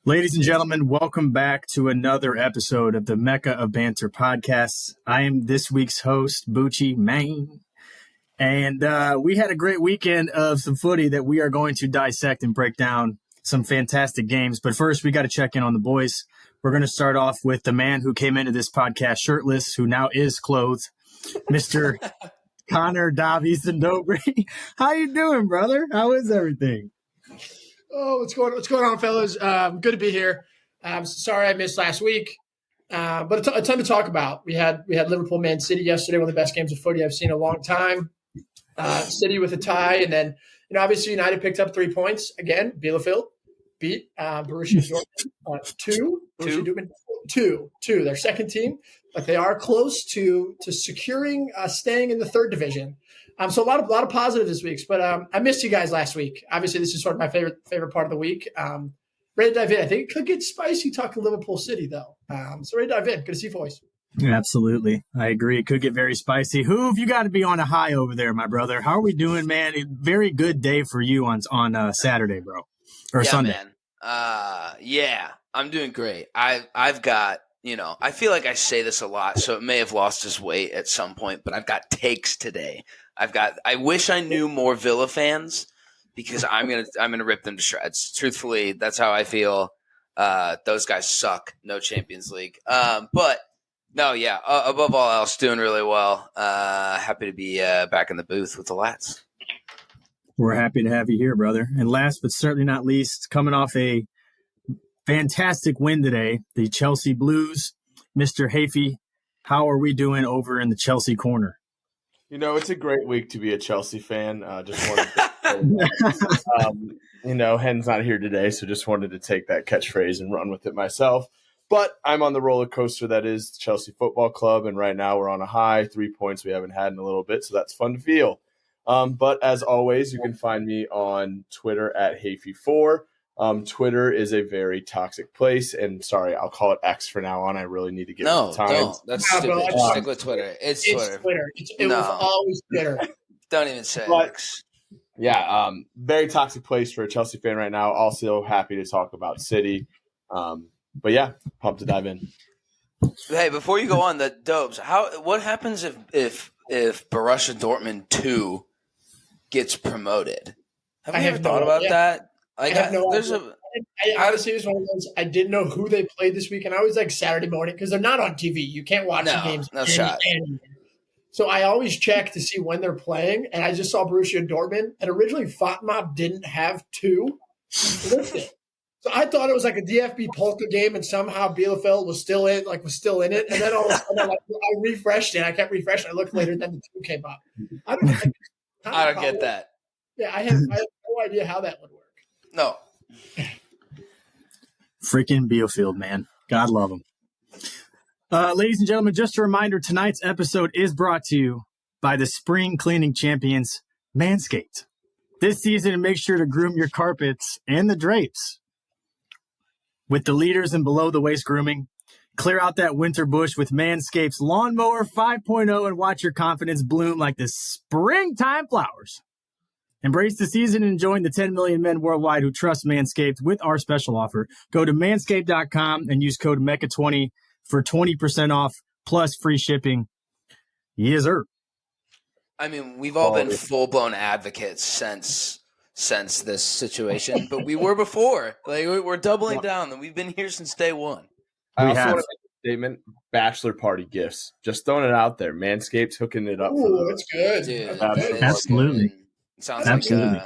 Ladies and gentlemen, welcome back to another episode of the Mecca of Banter podcasts. I am this week's host, Bucci Main, and we had a great weekend of some footy that we are going to dissect and break down some fantastic games. But first, we got to check in on the boys. We're going to start off with the man who came into this podcast shirtless, who now is clothed, Mr. Connor Davies and Dobry. How you doing, brother? How is everything? Oh, what's going on, fellas? Good to be here. Sorry I missed last week, but a ton to talk about. We had Liverpool Man City yesterday, one of the best games of footy I've seen in a long time. City with a tie, and then obviously United picked up 3 points again. Bielefeld beat Borussia Dortmund 2, their second team, but they are close to securing staying in the third division. So a lot of positives this week, but I missed you guys last week. Obviously, this is sort of my favorite part of the week. Ready to dive in. I think it could get spicy talking Liverpool City, though. So ready to dive in. Good to see you, boys. Absolutely. I agree. It could get very spicy. Hoove, you got to be on a high over there, my brother. How are we doing, man? A very good day for you on Saturday, bro. Or Sunday. Man. Yeah, I'm doing great. I've got, I feel like I say this a lot, so it may have lost its weight at some point, but I've got takes today. I wish I knew more Villa fans because I'm gonna rip them to shreds. Truthfully, that's how I feel. Those guys suck. No Champions League. But no, yeah. Above all else, doing really well. Happy to be back in the booth with the lads. We're happy to have you here, brother. And last but certainly not least, coming off a fantastic win today, the Chelsea Blues, Mr. Hafey. How are we doing over in the Chelsea corner? It's a great week to be a Chelsea fan. Just wanted to, Hen's not here today, so just wanted to take that catchphrase and run with it myself. But I'm on the roller coaster that is the Chelsea Football Club, and right now we're on a high, 3 points we haven't had in a little bit, so that's fun to feel. But as always, you can find me on Twitter at Hafey4. Twitter is a very toxic place, and sorry, I'll call it X for now on. I really need to get with the times. No, that's stupid. Bro, Stick with Twitter. It's Twitter. It was always Twitter. Don't even say But, X. Yeah, very toxic place for a Chelsea fan right now. Also happy to talk about City. But yeah, pumped to dive in. Hey, before you go on, the Dobes, what happens if Borussia Dortmund 2 gets promoted? Have you ever thought about that? Like, I have no idea. I honestly was one of those. I didn't know who they played this week, and I was like Saturday morning because they're not on TV. You can't watch the games. No shot. So I always check to see when they're playing, and I just saw Borussia Dortmund. And originally, FOTMOB didn't have 2 listed, so I thought it was like a DFB polka game, and somehow Bielefeld was still in it. And then all of a sudden, I refreshed it. I kept refreshing. I looked later, and then the 2 came up. I don't get that. Yeah, I have no idea how that would work. No. Freaking Bielefeld, man. God love him. Ladies and gentlemen, just a reminder, tonight's episode is brought to you by the spring cleaning champions, Manscaped. This season, make sure to groom your carpets and the drapes with the leaders in below-the-waist grooming. Clear out that winter bush with Manscaped's Lawnmower 5.0 and watch your confidence bloom like the springtime flowers. Embrace the season and join the 10 million men worldwide who trust Manscaped with our special offer. Go to manscaped.com and use code MECCA20 for 20% off plus free shipping. Yes, sir. I mean, we've all been full-blown advocates since this situation, but we were before. Like, we're doubling down, and we've been here since day one. I also want to make a statement, bachelor party gifts. Just throwing it out there. Manscaped's hooking it up. Ooh, that's good. Dude, absolutely. Sounds absolutely.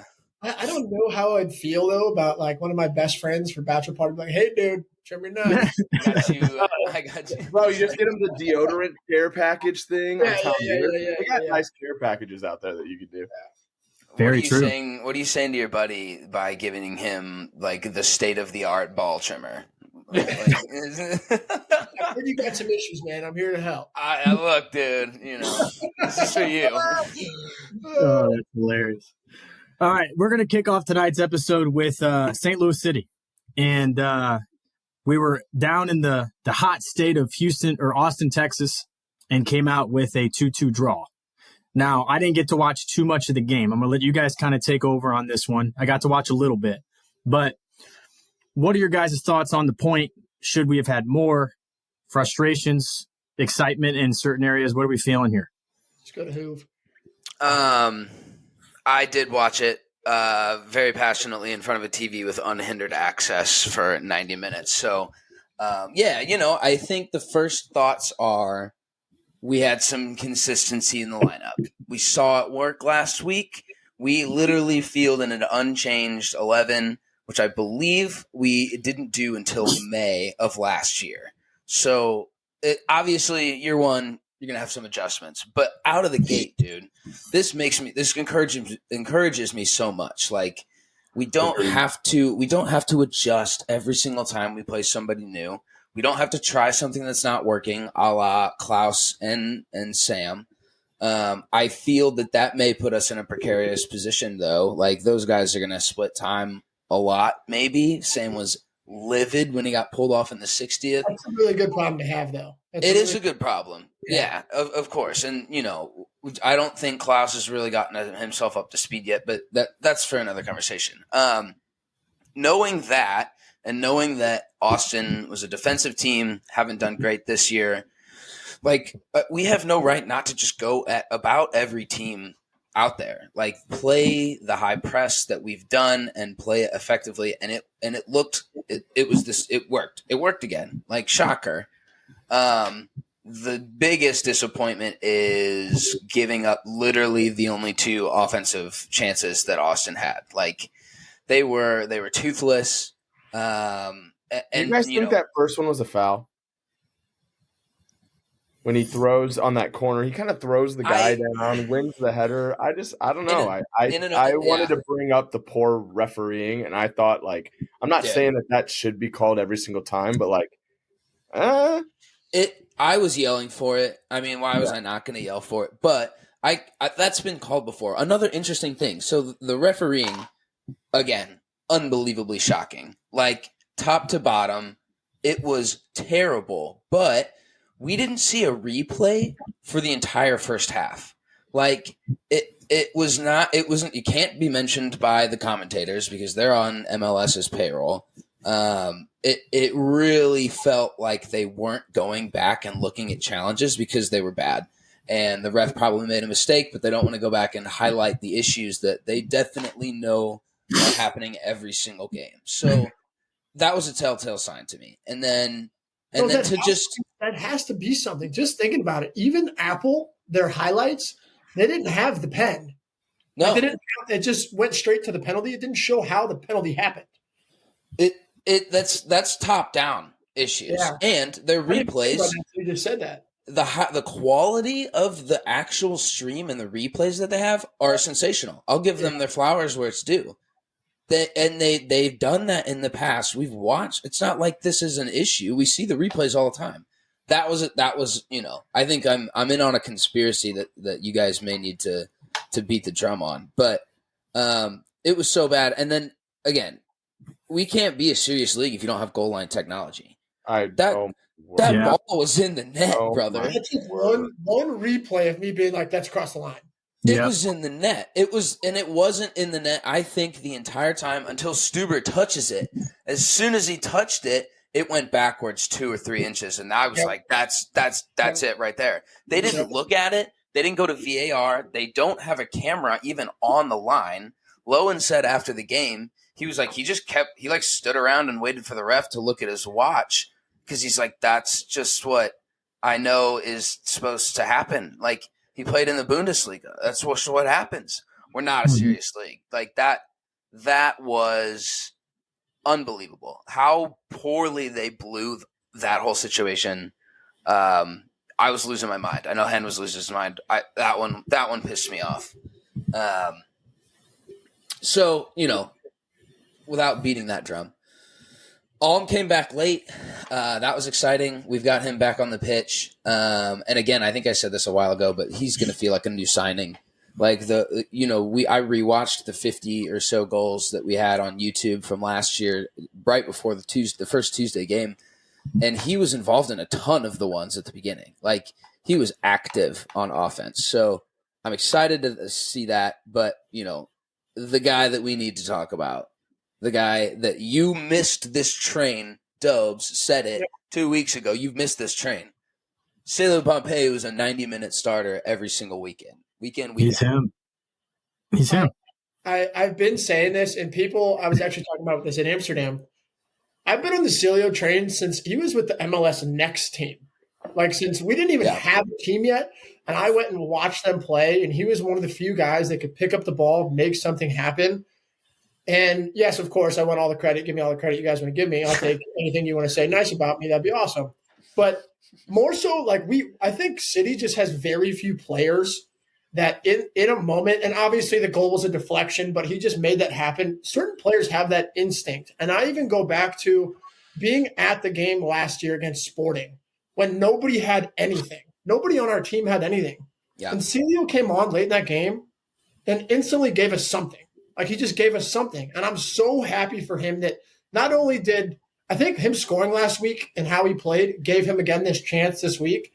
like I don't know how I'd feel, though, about, like, one of my best friends for bachelor party. Like, hey, dude, trim your nuts. I got you. Bro, you just get them the deodorant care package thing. Yeah. We got nice care packages out there that you can do. Very true. What are you saying to your buddy by giving him, like, the state-of-the-art ball trimmer? I heard you got some issues, man. I'm here to help. Look, dude, this is for you. Oh, that's hilarious. All right, we're going to kick off tonight's episode with St. Louis City. And we were down in the hot state of Houston or Austin, Texas, and came out with a 2-2 draw. Now, I didn't get to watch too much of the game. I'm going to let you guys kind of take over on this one. I got to watch a little bit. But What are your guys' thoughts on the point? Should we have had more? Frustrations, excitement in certain areas? What are we feeling here? Let's go to Hoove. I did watch it very passionately in front of a TV with unhindered access for 90 minutes. So, I think the first thoughts are we had some consistency in the lineup. We saw it work last week. We literally fielded an unchanged 11, which I believe we didn't do until May of last year. So, obviously, year one, you're going to have some adjustments. But out of the gate, dude, this encourages me so much. Like, we don't have to adjust every single time we play somebody new. We don't have to try something that's not working, a la Klaus and Sam. I feel that may put us in a precarious position, though. Like, those guys are going to split time a lot, maybe. Sam was livid when he got pulled off in the 60th. That's a really good problem to have, though. It is a good problem. Yeah, of course. And, I don't think Klaus has really gotten himself up to speed yet, but that's for another conversation. Knowing that, and knowing that Austin was a defensive team, haven't done great this year, like, we have no right not to just go at about every team out there. Like, play the high press that we've done and play it effectively. And it worked. It worked again. Like, shocker. The biggest disappointment is giving up literally the only two offensive chances that Austin had. Like, they were toothless. And you guys think that first one was a foul? When he throws on that corner, he kind of throws the guy down, wins the header. I don't know. I wanted to bring up the poor refereeing, and I thought, like, I'm not saying that should be called every single time, but like, I was yelling for it. I mean, why was I not going to yell for it? But I that's been called before. Another interesting thing. So the refereeing, again, unbelievably shocking. Like, top to bottom, it was terrible. But we didn't see a replay for the entire first half. Like, it can't be mentioned by the commentators because they're on MLS's payroll. It really felt like they weren't going back and looking at challenges because they were bad. And the ref probably made a mistake, but they don't want to go back and highlight the issues that they definitely know are happening every single game. So that was a telltale sign to me. And then that has to be something. Just thinking about it, even Apple, their highlights, they didn't have the pen. No, like it just went straight to the penalty. It didn't show how the penalty happened. That's top down issues, and their replays. You just said that the quality of the actual stream and the replays that they have are sensational. I'll give them their flowers where it's due. They've done that in the past. We've watched. It's not like this is an issue. We see the replays all the time. That was I think I'm in on a conspiracy that you guys may need to beat the drum on. But it was so bad. And then again, we can't be a serious league if you don't have goal line technology. That ball was in the net, brother. I took one replay of me being like, "That's across the line." It was in the net. It wasn't in the net, I think, the entire time until Stuber touches it. As soon as he touched it, it went backwards 2 or 3 inches. And I was like, that's it right there. They didn't look at it. They didn't go to VAR. They don't have a camera even on the line. Lowen said after the game, he was like, he stood around and waited for the ref to look at his watch because he's like, that's just what I know is supposed to happen. Like, he played in the Bundesliga. That's what happens. We're not a serious league. Like, that was unbelievable. How poorly they blew that whole situation. I was losing my mind. I know Hen was losing his mind. That one pissed me off. So, without beating that drum, Alm came back late. That was exciting. We've got him back on the pitch. And again, I think I said this a while ago, but he's going to feel like a new signing. Like I rewatched the 50 or so goals that we had on YouTube from last year, right before the first Tuesday game. And he was involved in a ton of the ones at the beginning. Like, he was active on offense. So I'm excited to see that. But, the guy that we need to talk about the guy that you missed this train. Dobes said it 2 weeks ago. You've missed this train. Celio Pompey was a 90-minute starter every single weekend. He's him. He's him. I've been saying this, and I was actually talking about this in Amsterdam. I've been on the Celio train since he was with the MLS Next team. Like, since we didn't even have a team yet, and I went and watched them play, and he was one of the few guys that could pick up the ball, make something happen. And yes, of course, I want all the credit. Give me all the credit you guys want to give me. I'll take anything you want to say nice about me. That'd be awesome. But more so, like, I think City just has very few players that in a moment, and obviously the goal was a deflection, but he just made that happen. Certain players have that instinct. And I even go back to being at the game last year against Sporting when nobody had anything. Nobody on our team had anything. Yeah. And Celio came on late in that game and instantly gave us something. Like, he just gave us something. And I'm so happy for him that not only did I think him scoring last week and how he played gave him again this chance this week.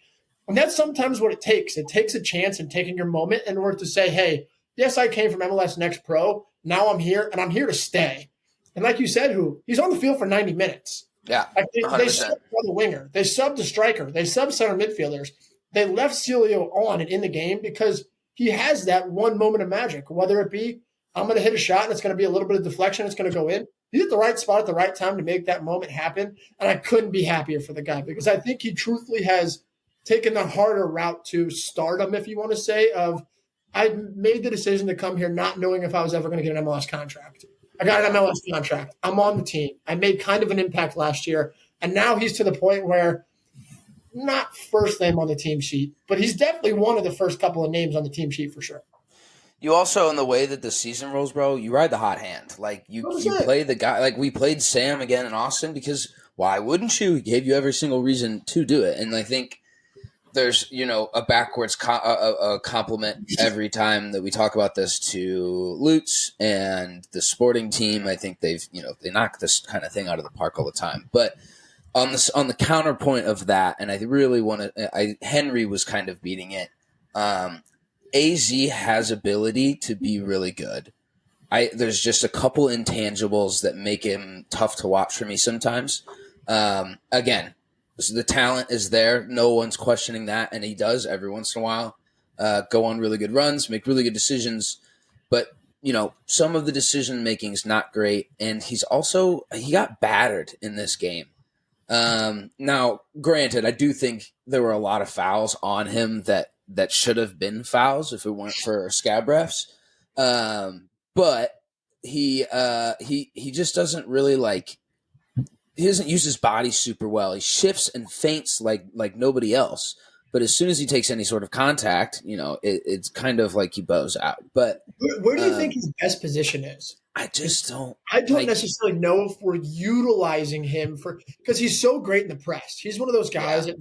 And that's sometimes what it takes. It takes a chance and taking your moment in order to say, hey, yes, I came from MLS Next Pro. Now I'm here, and I'm here to stay. And like you said, he's on the field for 90 minutes. Yeah, like they subbed the winger. They subbed the striker. They subbed center midfielders. They left Celio on and in the game because he has that one moment of magic, whether it be I'm going to hit a shot and it's going to be a little bit of deflection. It's going to go in. He's at the right spot at the right time to make that moment happen. And I couldn't be happier for the guy because I think he truthfully has taken the harder route to stardom, if you want to say, of I made the decision to come here not knowing if I was ever going to get an MLS contract. I got an MLS contract. I'm on the team. I made kind of an impact last year. And now he's to the point where not first name on the team sheet, but he's definitely one of the first couple of names on the team sheet for sure. You also, in the way that the season rolls, bro, you ride the hot hand. Like, you play the guy. Like, we played Sam again in Austin because why wouldn't you? He gave you every single reason to do it. And I think there's, a backwards a compliment every time that we talk about this to Lutz and the Sporting team. I think they knock this kind of thing out of the park all the time. But on the counterpoint of that, and I really want to – Henry was kind of beating it. AZ has ability to be really good. There's just a couple intangibles that make him tough to watch for me sometimes. Again, the talent is there. No one's questioning that, and he does every once in a while go on really good runs, make really good decisions. But, some of the decision-making is not great, and he got battered in this game. Now, granted, I do think there were a lot of fouls on him that should have been fouls if it weren't for scab refs. But he just doesn't really he doesn't use his body super well. He shifts and feints like nobody else. But as soon as he takes any sort of contact, it's kind of like he bows out. But where do you think his best position is? I just don't. I don't necessarily know if we're utilizing him because he's so great in the press. He's one of those guys that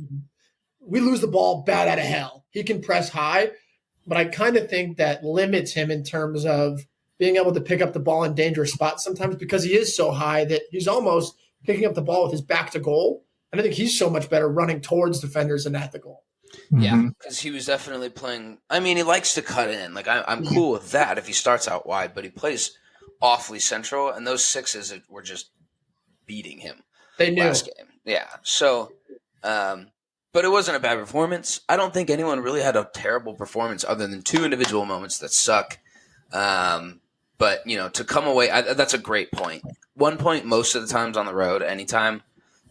we lose the ball bad out of hell. He can press high, but I kind of think that limits him in terms of being able to pick up the ball in dangerous spots sometimes because he is so high that he's almost picking up the ball with his back to goal. And I think he's so much better running towards defenders than at the goal. Yeah, because he was definitely playing. I mean, he likes to cut in. Like, I'm cool with that if he starts out wide, but he plays awfully central, and those sixes were just beating him. They knew. Last game. Yeah. So, but it wasn't a bad performance. I don't think anyone really had a terrible performance other than two individual moments that suck. But, to come away, that's a great point. 1 point most of the times on the road, anytime,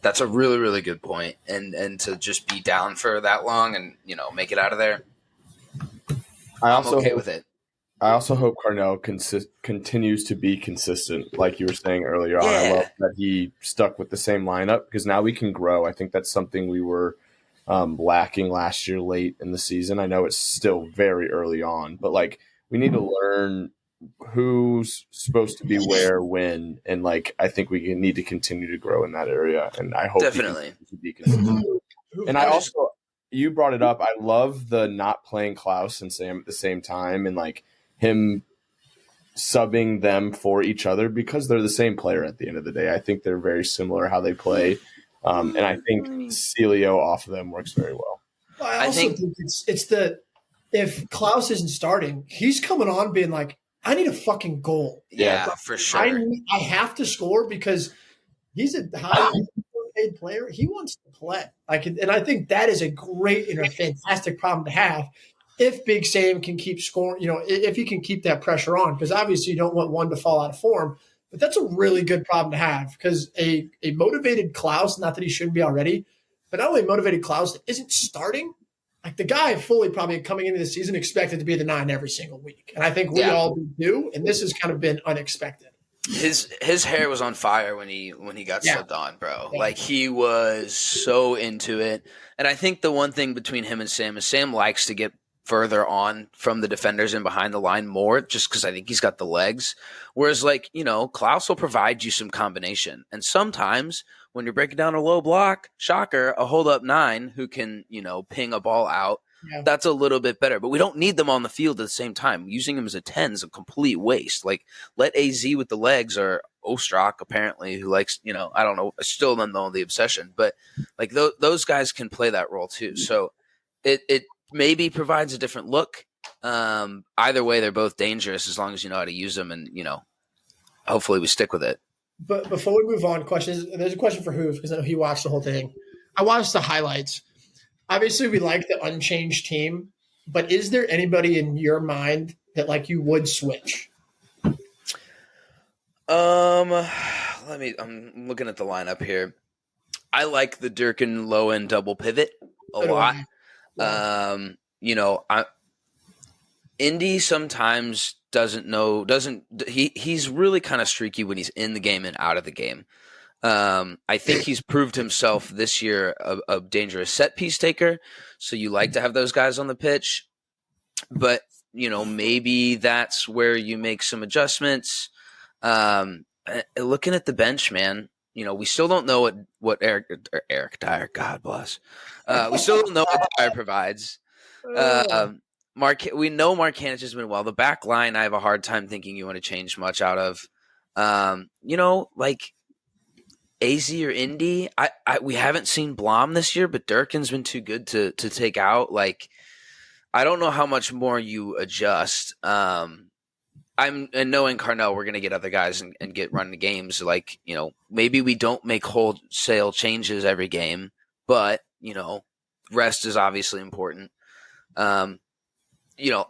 that's a really, really good point. And to just be down for that long and, make it out of there, I'm okay with it. I also hope Carnell continues to be consistent, like you were saying earlier on. I love that he stuck with the same lineup because now we can grow. I think that's something we were lacking last year late in the season. I know it's still very early on, but we need to learn who's supposed to be where, when, and I think we need to continue to grow in that area. And I hope definitely to be consistent. And I also, you brought it up. I love the not playing Klaus and Sam at the same time, and him subbing them for each other because they're the same player at the end of the day. I think they're very similar how they play. And I think Celio off of them works very well. I also think it's if Klaus isn't starting, he's coming on being like, I need a fucking goal. Yeah, for sure. I have to score because he's a highly paid player. He wants to play. And I think that is a great and a fantastic problem to have if Big Sam can keep scoring, if he can keep that pressure on, because obviously you don't want one to fall out of form. But that's a really good problem to have because a motivated Klaus, not that he shouldn't be already, but not only a motivated Klaus that isn't starting, like the guy fully probably coming into the season expected to be the 9 every single week. And I think we all do, and this has kind of been unexpected. His hair was on fire when he got subbed on, bro. Yeah. Like he was so into it. And I think the one thing between him and Sam is Sam likes to get further on from the defenders and behind the line more, just because I think he's got the legs. Whereas, Klaus will provide you some combination. And sometimes when you're breaking down a low block, shocker, a hold-up 9 who can, ping a ball out, that's a little bit better. But we don't need them on the field at the same time. Using him as a 10 is a complete waste. Like, let AZ with the legs or Ostrak, apparently, who likes, I don't know, I still don't know the obsession. But, those guys can play that role too. So it maybe provides a different look. Either way, they're both dangerous as long as you know how to use them, and hopefully we stick with it. But before we move on, there's a question for Hoof because I know he watched the whole thing. I watched the highlights. Obviously, we like the unchanged team, but is there anybody in your mind that you would switch? I'm looking at the lineup here. I like the Durkin low end double pivot a lot. Indy sometimes he's really kind of streaky when he's in the game and out of the game. I think he's proved himself this year a dangerous set piece taker. So you like to have those guys on the pitch, but maybe that's where you make some adjustments. Looking at the bench, man, we still don't know what Eric Dyer, God bless. We still don't know what Dyer provides. We know Markanich has been well. The back line, I have a hard time thinking you want to change much out of. AZ or Indy. We haven't seen Blom this year, but Durkin's been too good to take out. I don't know how much more you adjust. And knowing Carnell, we're going to get other guys and get running games. Maybe we don't make wholesale changes every game, but rest is obviously important. I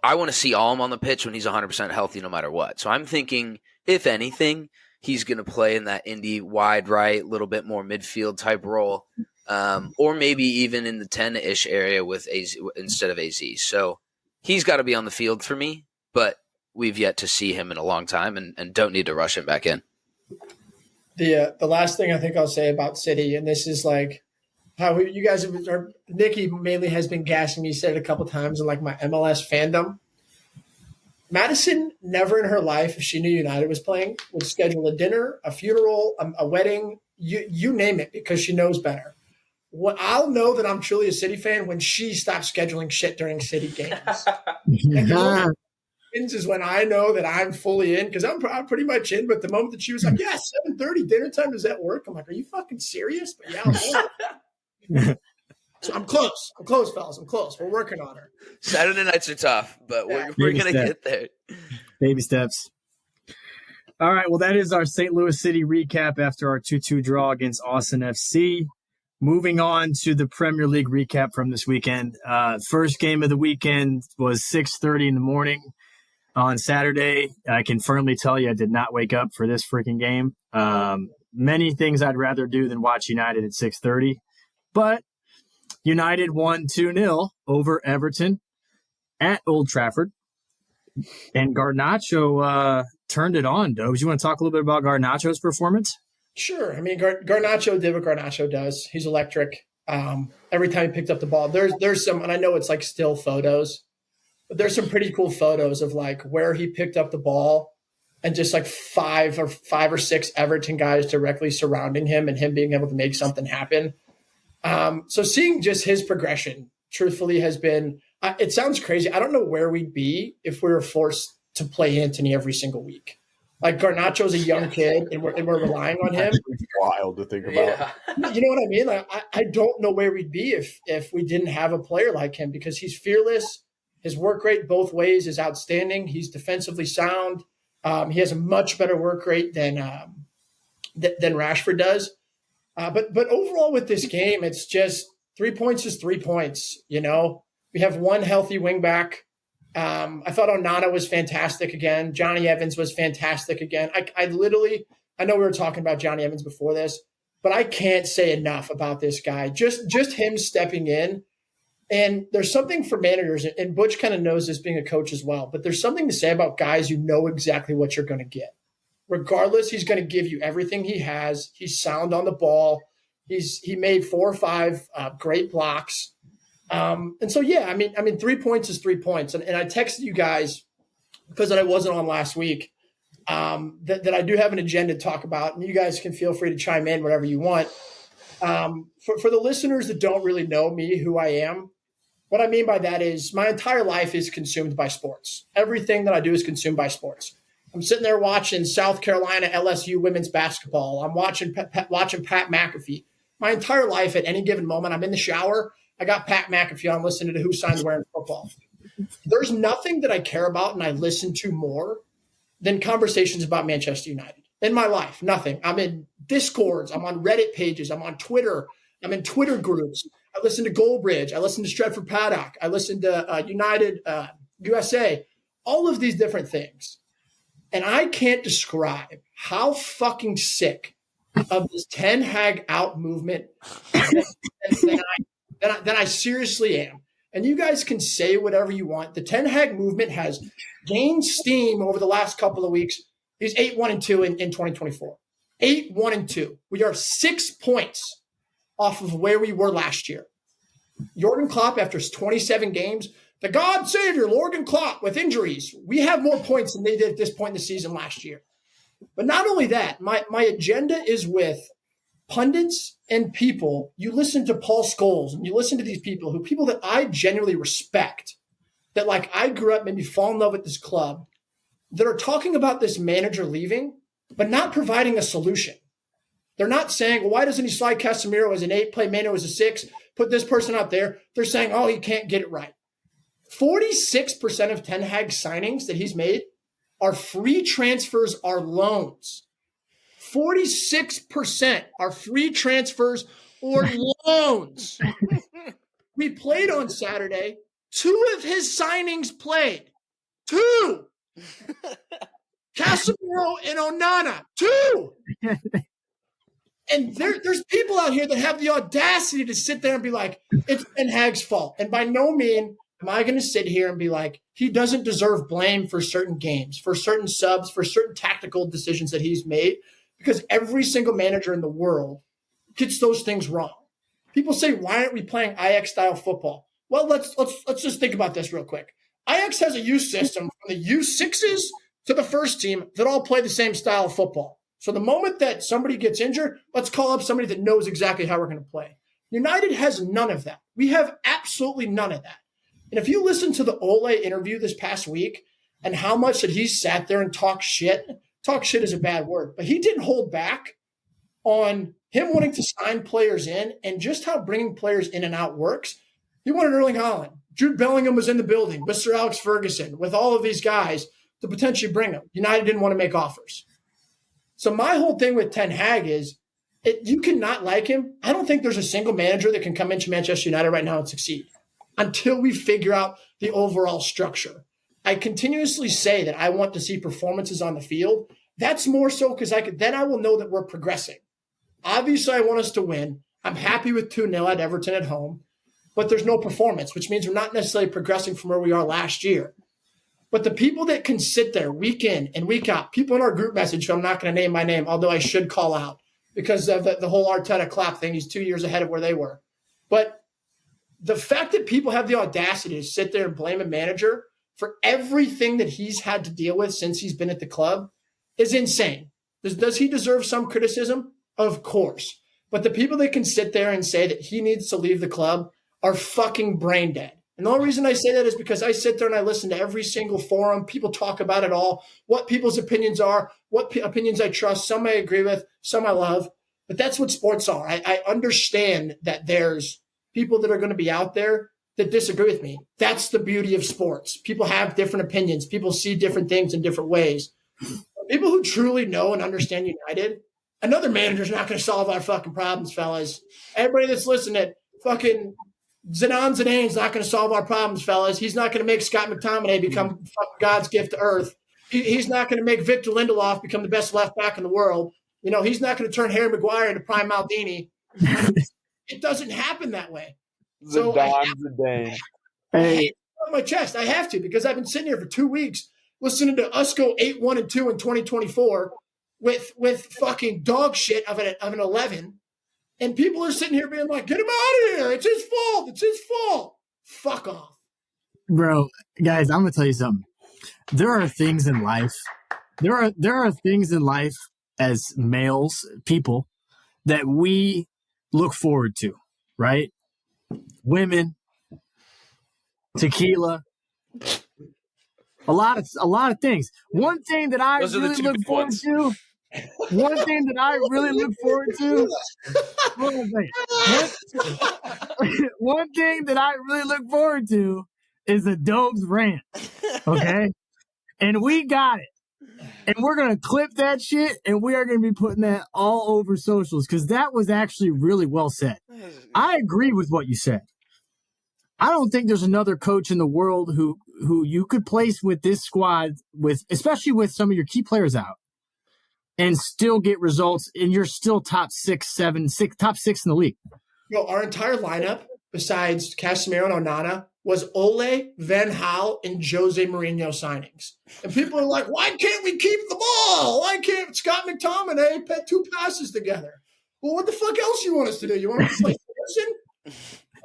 want to see Alm on the pitch when he's 100% healthy no matter what. So I'm thinking, if anything, he's going to play in that Indy wide right, a little bit more midfield type role, or maybe even in the 10-ish area with AZ instead of AZ. So he's got to be on the field for me, but we've yet to see him in a long time and don't need to rush him back in. The last thing I think I'll say about City, and this is how you guys Nikki mainly has been gassing me, said it a couple times in my MLS fandom. Madison never in her life, if she knew United was playing, would schedule a dinner, a funeral, a wedding, you name it, because she knows better. I'll know that I'm truly a City fan when she stops scheduling shit during City games. Is when I know that I'm fully in, because I'm pretty much in. But the moment that she was like, "Yeah, 7:30 dinner time, does that work?" I'm like, "Are you fucking serious?" But yeah, so I'm close. I'm close, fellas. I'm close. We're working on her. Saturday nights are tough, but we're going to get there. Baby steps. All right. Well, that is our St. Louis City recap after our 2-2 draw against Austin FC. Moving on to the Premier League recap from this weekend. First game of the weekend was 6:30 in the morning on Saturday. I can firmly tell you I did not wake up for this freaking game. Many things I'd rather do than watch United at 6:30, but United won 2-0 over Everton at Old Trafford. And Garnacho turned it on, Dobes. You want to talk a little bit about Garnacho's performance? Sure. I mean, Garnacho did what Garnacho does. He's electric. Every time he picked up the ball, there's some, and I know it's still photos, but there's some pretty cool photos of where he picked up the ball and just five or six Everton guys directly surrounding him and him being able to make something happen. So seeing just his progression, truthfully, has been, it sounds crazy. I don't know where we'd be if we were forced to play Anthony every single week. Garnacho's a young kid and we're relying on him. It's wild to think about. Yeah. You know what I mean? I don't know where we'd be if we didn't have a player like him, because he's fearless. His work rate both ways is outstanding. He's defensively sound. He has a much better work rate than Rashford does. But overall with this game, it's just 3 points is 3 points. You know, we have one healthy wing back. I thought Onana was fantastic again. Johnny Evans was fantastic again. I know we were talking about Johnny Evans before this, but I can't say enough about this guy. Just him stepping in. And there's something for managers, and Butch kind of knows this being a coach as well, but there's something to say about guys who know exactly what you're going to get. Regardless, he's going to give you everything he has. He's sound on the ball. He made 4 or 5 great blocks. And so, yeah, I mean, 3 points is 3 points. And I texted you guys because I wasn't on last week that I do have an agenda to talk about, and you guys can feel free to chime in whatever you want. For the listeners that don't really know me, who I am, what I mean by that is my entire life is consumed by sports. Everything that I do is consumed by sports. I'm sitting there watching South Carolina LSU women's basketball. I'm watching Pat McAfee. My entire life at any given moment, I'm in the shower, I got Pat McAfee on listening to Who Signed Where in Football. There's nothing that I care about and I listen to more than conversations about Manchester United. In my life, nothing. I'm in Discords. I'm on Reddit pages. I'm on Twitter. I'm in Twitter groups. I listen to Goldbridge. I listen to Stretford Paddock. I listen to United USA. All of these different things. And I can't describe how fucking sick of this Ten Hag out movement than I seriously am. And you guys can say whatever you want. The Ten Hag movement has gained steam over the last couple of weeks. He's 8-1-2 in 2024. 8-1-2. We are 6 points off of where we were last year. Jurgen Klopp, after 27 games, the God Savior, Jurgen Klopp, with injuries, we have more points than they did at this point in the season last year. But not only that, my agenda is with pundits and people. You listen to Paul Scholes and you listen to these people that I genuinely respect, that like I grew up, maybe fall in love with this club, that are talking about this manager leaving, but not providing a solution. They're not saying, well, why doesn't he slide Casemiro as an 8, play Mano as a 6, put this person out there? They're saying, oh, he can't get it right. 46% of Ten Hag signings that he's made are free transfers, are loans. 46% are free transfers or loans. We played on Saturday. 2 of his signings played. 2. Casemiro and Onana. 2. And there's people out here that have the audacity to sit there and be like, it's Ten Hag's fault. And by no means am I going to sit here and be like, he doesn't deserve blame for certain games, for certain subs, for certain tactical decisions that he's made, because every single manager in the world gets those things wrong. People say, why aren't we playing Ajax-style football? Well, let's just think about this real quick. Ajax has a youth system from the U6s to the first team that all play the same style of football. So the moment that somebody gets injured, let's call up somebody that knows exactly how we're going to play. United has none of that. We have absolutely none of that. And if you listen to the Ole interview this past week and how much that he sat there and talked shit is a bad word, but he didn't hold back on him wanting to sign players in and just how bringing players in and out works. He wanted Erling Haaland. Jude Bellingham was in the building with Sir Alex Ferguson, with all of these guys to potentially bring them. United didn't want to make offers. So my whole thing with Ten Hag is you cannot like him. I don't think there's a single manager that can come into Manchester United right now and succeed until we figure out the overall structure. I continuously say that I want to see performances on the field. That's more so because then I will know that we're progressing. Obviously, I want us to win. I'm happy with 2-0 at Everton at home, but there's no performance, which means we're not necessarily progressing from where we are last year. But the people that can sit there week in and week out, people in our group message, who I'm not going to name by name, although I should call out because of the whole Arteta clap thing, he's 2 years ahead of where they were. But the fact that people have the audacity to sit there and blame a manager for everything that he's had to deal with since he's been at the club is insane. Does he deserve some criticism? Of course. But the people that can sit there and say that he needs to leave the club are fucking brain dead. And the only reason I say that is because I sit there and I listen to every single forum. People talk about it all, what people's opinions are, what opinions I trust. Some I agree with, some I love. But that's what sports are. I understand that there's people that are going to be out there that disagree with me. That's the beauty of sports. People have different opinions. People see different things in different ways. People who truly know and understand United, another manager's not going to solve our fucking problems, fellas. Everybody that's listening, fucking Zidane's not going to solve our problems, fellas. He's not going to make Scott McTominay become God's gift to earth. He's not going to make Victor Lindelof become the best left back in the world. You know, he's not going to turn Harry Maguire into Prime Maldini. It doesn't happen that way. So I have it on my chest. I have to, because I've been sitting here for 2 weeks listening to us go 8-1-2 in 2024 with fucking dog shit of an 11. And people are sitting here being like, get him out of here. It's his fault. It's his fault. Fuck off. Bro, guys, I'm going to tell you something. There are things in life. There are things in life as males, people, that we look forward to, right? Women, tequila, a lot of things. One thing that I really look forward to. One thing that I really look forward to. One thing that I really look forward to is a Dobes rant. Okay? And we got it. And we're going to clip that shit, and we are going to be putting that all over socials, because that was actually really well said. I agree with what you said. I don't think there's another coach in the world who you could place with this squad, especially with some of your key players out, and still get results, and you're still top six in the league. Our entire lineup, besides Casemiro and Onana, was Ole, Van Gaal, and Jose Mourinho signings. And people are like, why can't we keep the ball? Why can't Scott McTominay put 2 passes together? Well, what the fuck else you want us to do? You want us to play Ferguson?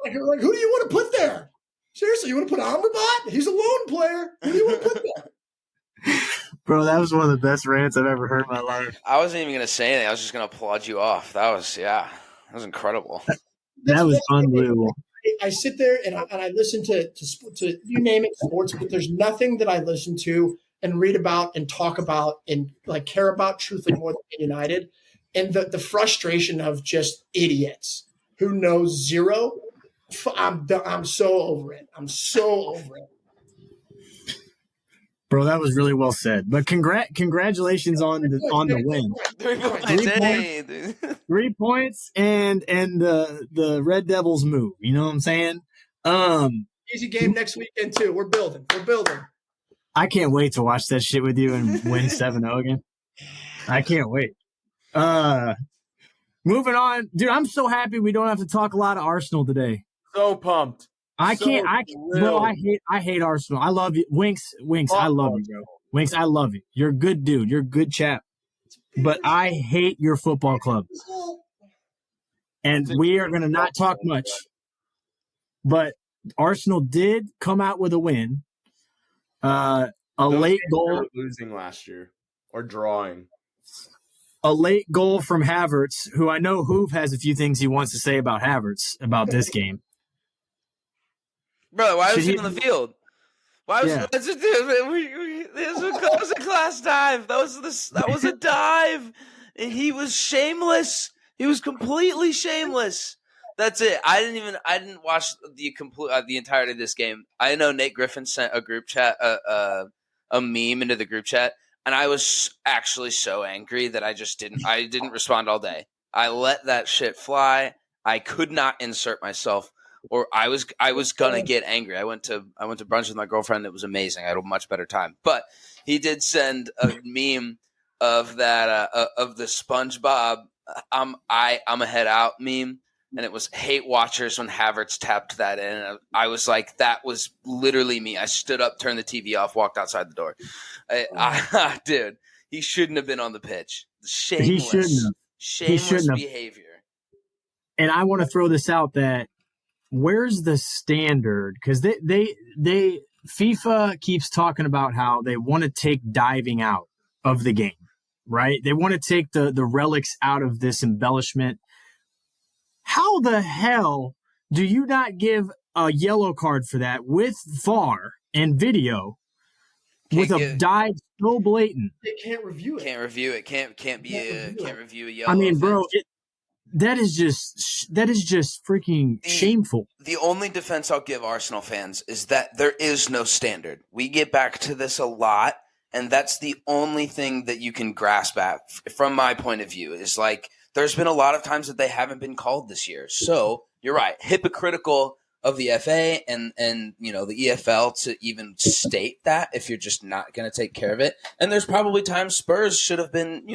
Like, who do you want to put there? Seriously, you want to put Amrabat? He's a lone player. Who do you want to put there? Bro, that was one of the best rants I've ever heard in my life. I wasn't even going to say anything. I was just going to applaud you off. That was incredible. That was unbelievable. I sit there and I listen to you name it, sports, but there's nothing that I listen to and read about and talk about and like care about truthfully more than United. And the frustration of just idiots who know zero. I'm so over it. I'm so over it. Bro, that was really well said. But congratulations on the win. 3 points. 3 points and the Red Devils move. You know what I'm saying? Easy game next weekend too. We're building. I can't wait to watch that shit with you and win 7-0 again. I can't wait. Moving on. Dude, I'm so happy we don't have to talk a lot of Arsenal today. So pumped. I can't. Bro, I hate Arsenal. I love you. Winks, I love you, bro. Winks, I love you. You're a good dude. You're a good chap. But I hate your football club. And we are going to not talk much. But Arsenal did come out with a win. A late goal. Losing last year or drawing. A late goal from Havertz, who I know Hoove has a few things he wants to say about Havertz about this game. Bro, why was he on the field? Why was that was a class dive. That was a dive, and he was shameless. He was completely shameless. That's it. I didn't watch the entirety of this game. I know Nate Griffin sent a group chat, a meme into the group chat, and I was actually so angry that I didn't respond all day. I let that shit fly. I could not insert myself. Or I was gonna get angry. I went to brunch with my girlfriend. It was amazing. I had a much better time. But he did send a meme of that of the SpongeBob I'm a head out meme, and it was hate watchers when Havertz tapped that in. I was like, that was literally me. I stood up, turned the TV off, walked outside the door. Dude, he shouldn't have been on the pitch. Shameless. He shouldn't have. Shameless behavior. And I want to throw this out that. Where's the standard? Because they FIFA keeps talking about how they want to take diving out of the game, right? They want to take the relics out of this embellishment. How the hell do you not give a yellow card for that with VAR and video with a dive so blatant? They can't review it. Can't review it. Can't review a yellow. I mean, bro. That is just freaking shameful. The only defense I'll give Arsenal fans is that there is no standard. We get back to this a lot, And that's the only thing that you can grasp at from my point of view is like there's been a lot of times that they haven't been called this year. So you're right, hypocritical of the FA and the EFL to even state that if you're just not going to take care of it. And there's probably times Spurs should have been,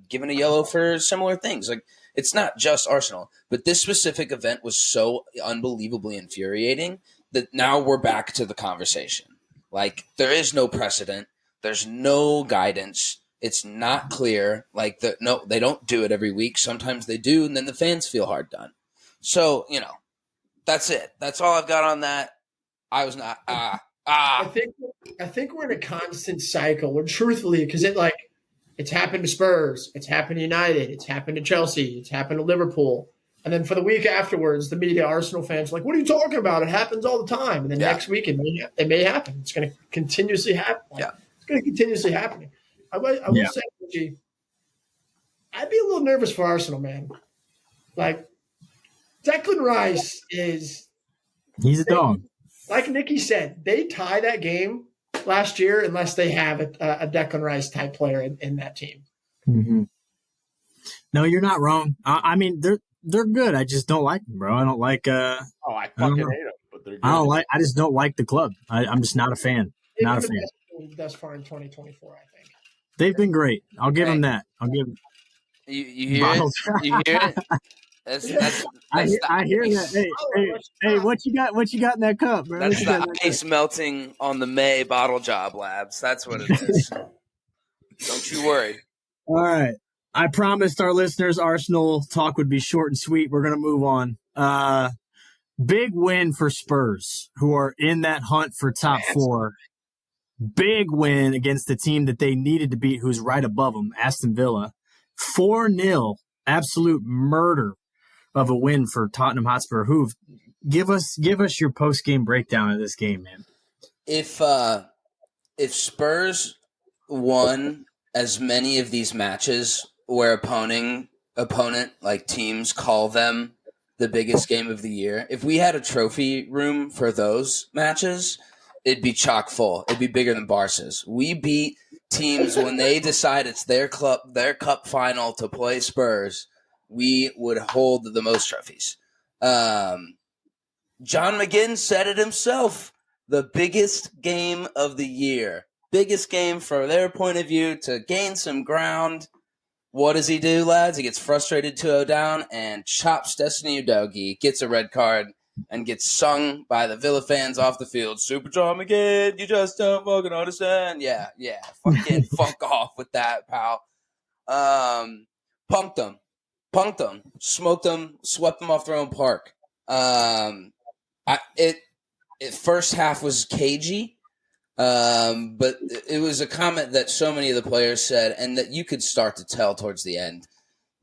given a yellow for similar things. Like it's not just Arsenal, but this specific event was so unbelievably infuriating that now we're back to the conversation. Like there is no precedent. There's no guidance. It's not clear. Like they don't do it every week. Sometimes they do. And then the fans feel hard done. So, that's it. That's all I've got on that. I was not. I think we're in a constant cycle. Or truthfully, because it's happened to Spurs, it's happened to United, it's happened to Chelsea, it's happened to Liverpool, and then for the week afterwards, the media, Arsenal fans, are like, "What are you talking about? It happens all the time." And then next week, it may happen. It's going to continuously happen. It's going to continuously happening. I will say, G, I'd be a little nervous for Arsenal, man. Like. Declan Rice he's a dog. Like Nicky said, they tie that game last year unless they have a Declan Rice type player in that team. Mm-hmm. No, you're not wrong. I mean, they're good. I just don't like them, bro. I don't like. I fucking hate them, but they're good. I just don't like the club. I'm just not a fan. Not a fan. Thus far in 2024, I think they've been great. I'll give them that. I'll give. You hear it? You hear it? I hear that. Hey, what you got? What you got in that cup, bro? That's the ice melting on the May bottle job, Labs. That's what it is. Don't you worry. All right. I promised our listeners Arsenal talk would be short and sweet. We're going to move on. Big win for Spurs, who are in that hunt for top 4. Big win against the team that they needed to beat, who's right above them, Aston Villa. 4-0, absolute murder of a win for Tottenham Hotspur. Give us your post-game breakdown of this game, man. If Spurs won as many of these matches where opponent like teams call them the biggest game of the year, if we had a trophy room for those matches, it'd be chock full. It'd be bigger than Barca's. We beat teams when they decide it's their cup final to play Spurs. We would hold the most trophies. John McGinn said it himself. The biggest game of the year. Biggest game from their point of view to gain some ground. What does he do, lads? He gets frustrated 2-0 down and chops Destiny Udogie, gets a red card, and gets sung by the Villa fans off the field. Super John McGinn, you just don't fucking understand. Yeah. Fucking fuck off with that, pal. Punked them, smoked them, swept them off their own park. First half was cagey, but it was a comment that so many of the players said, and that you could start to tell towards the end.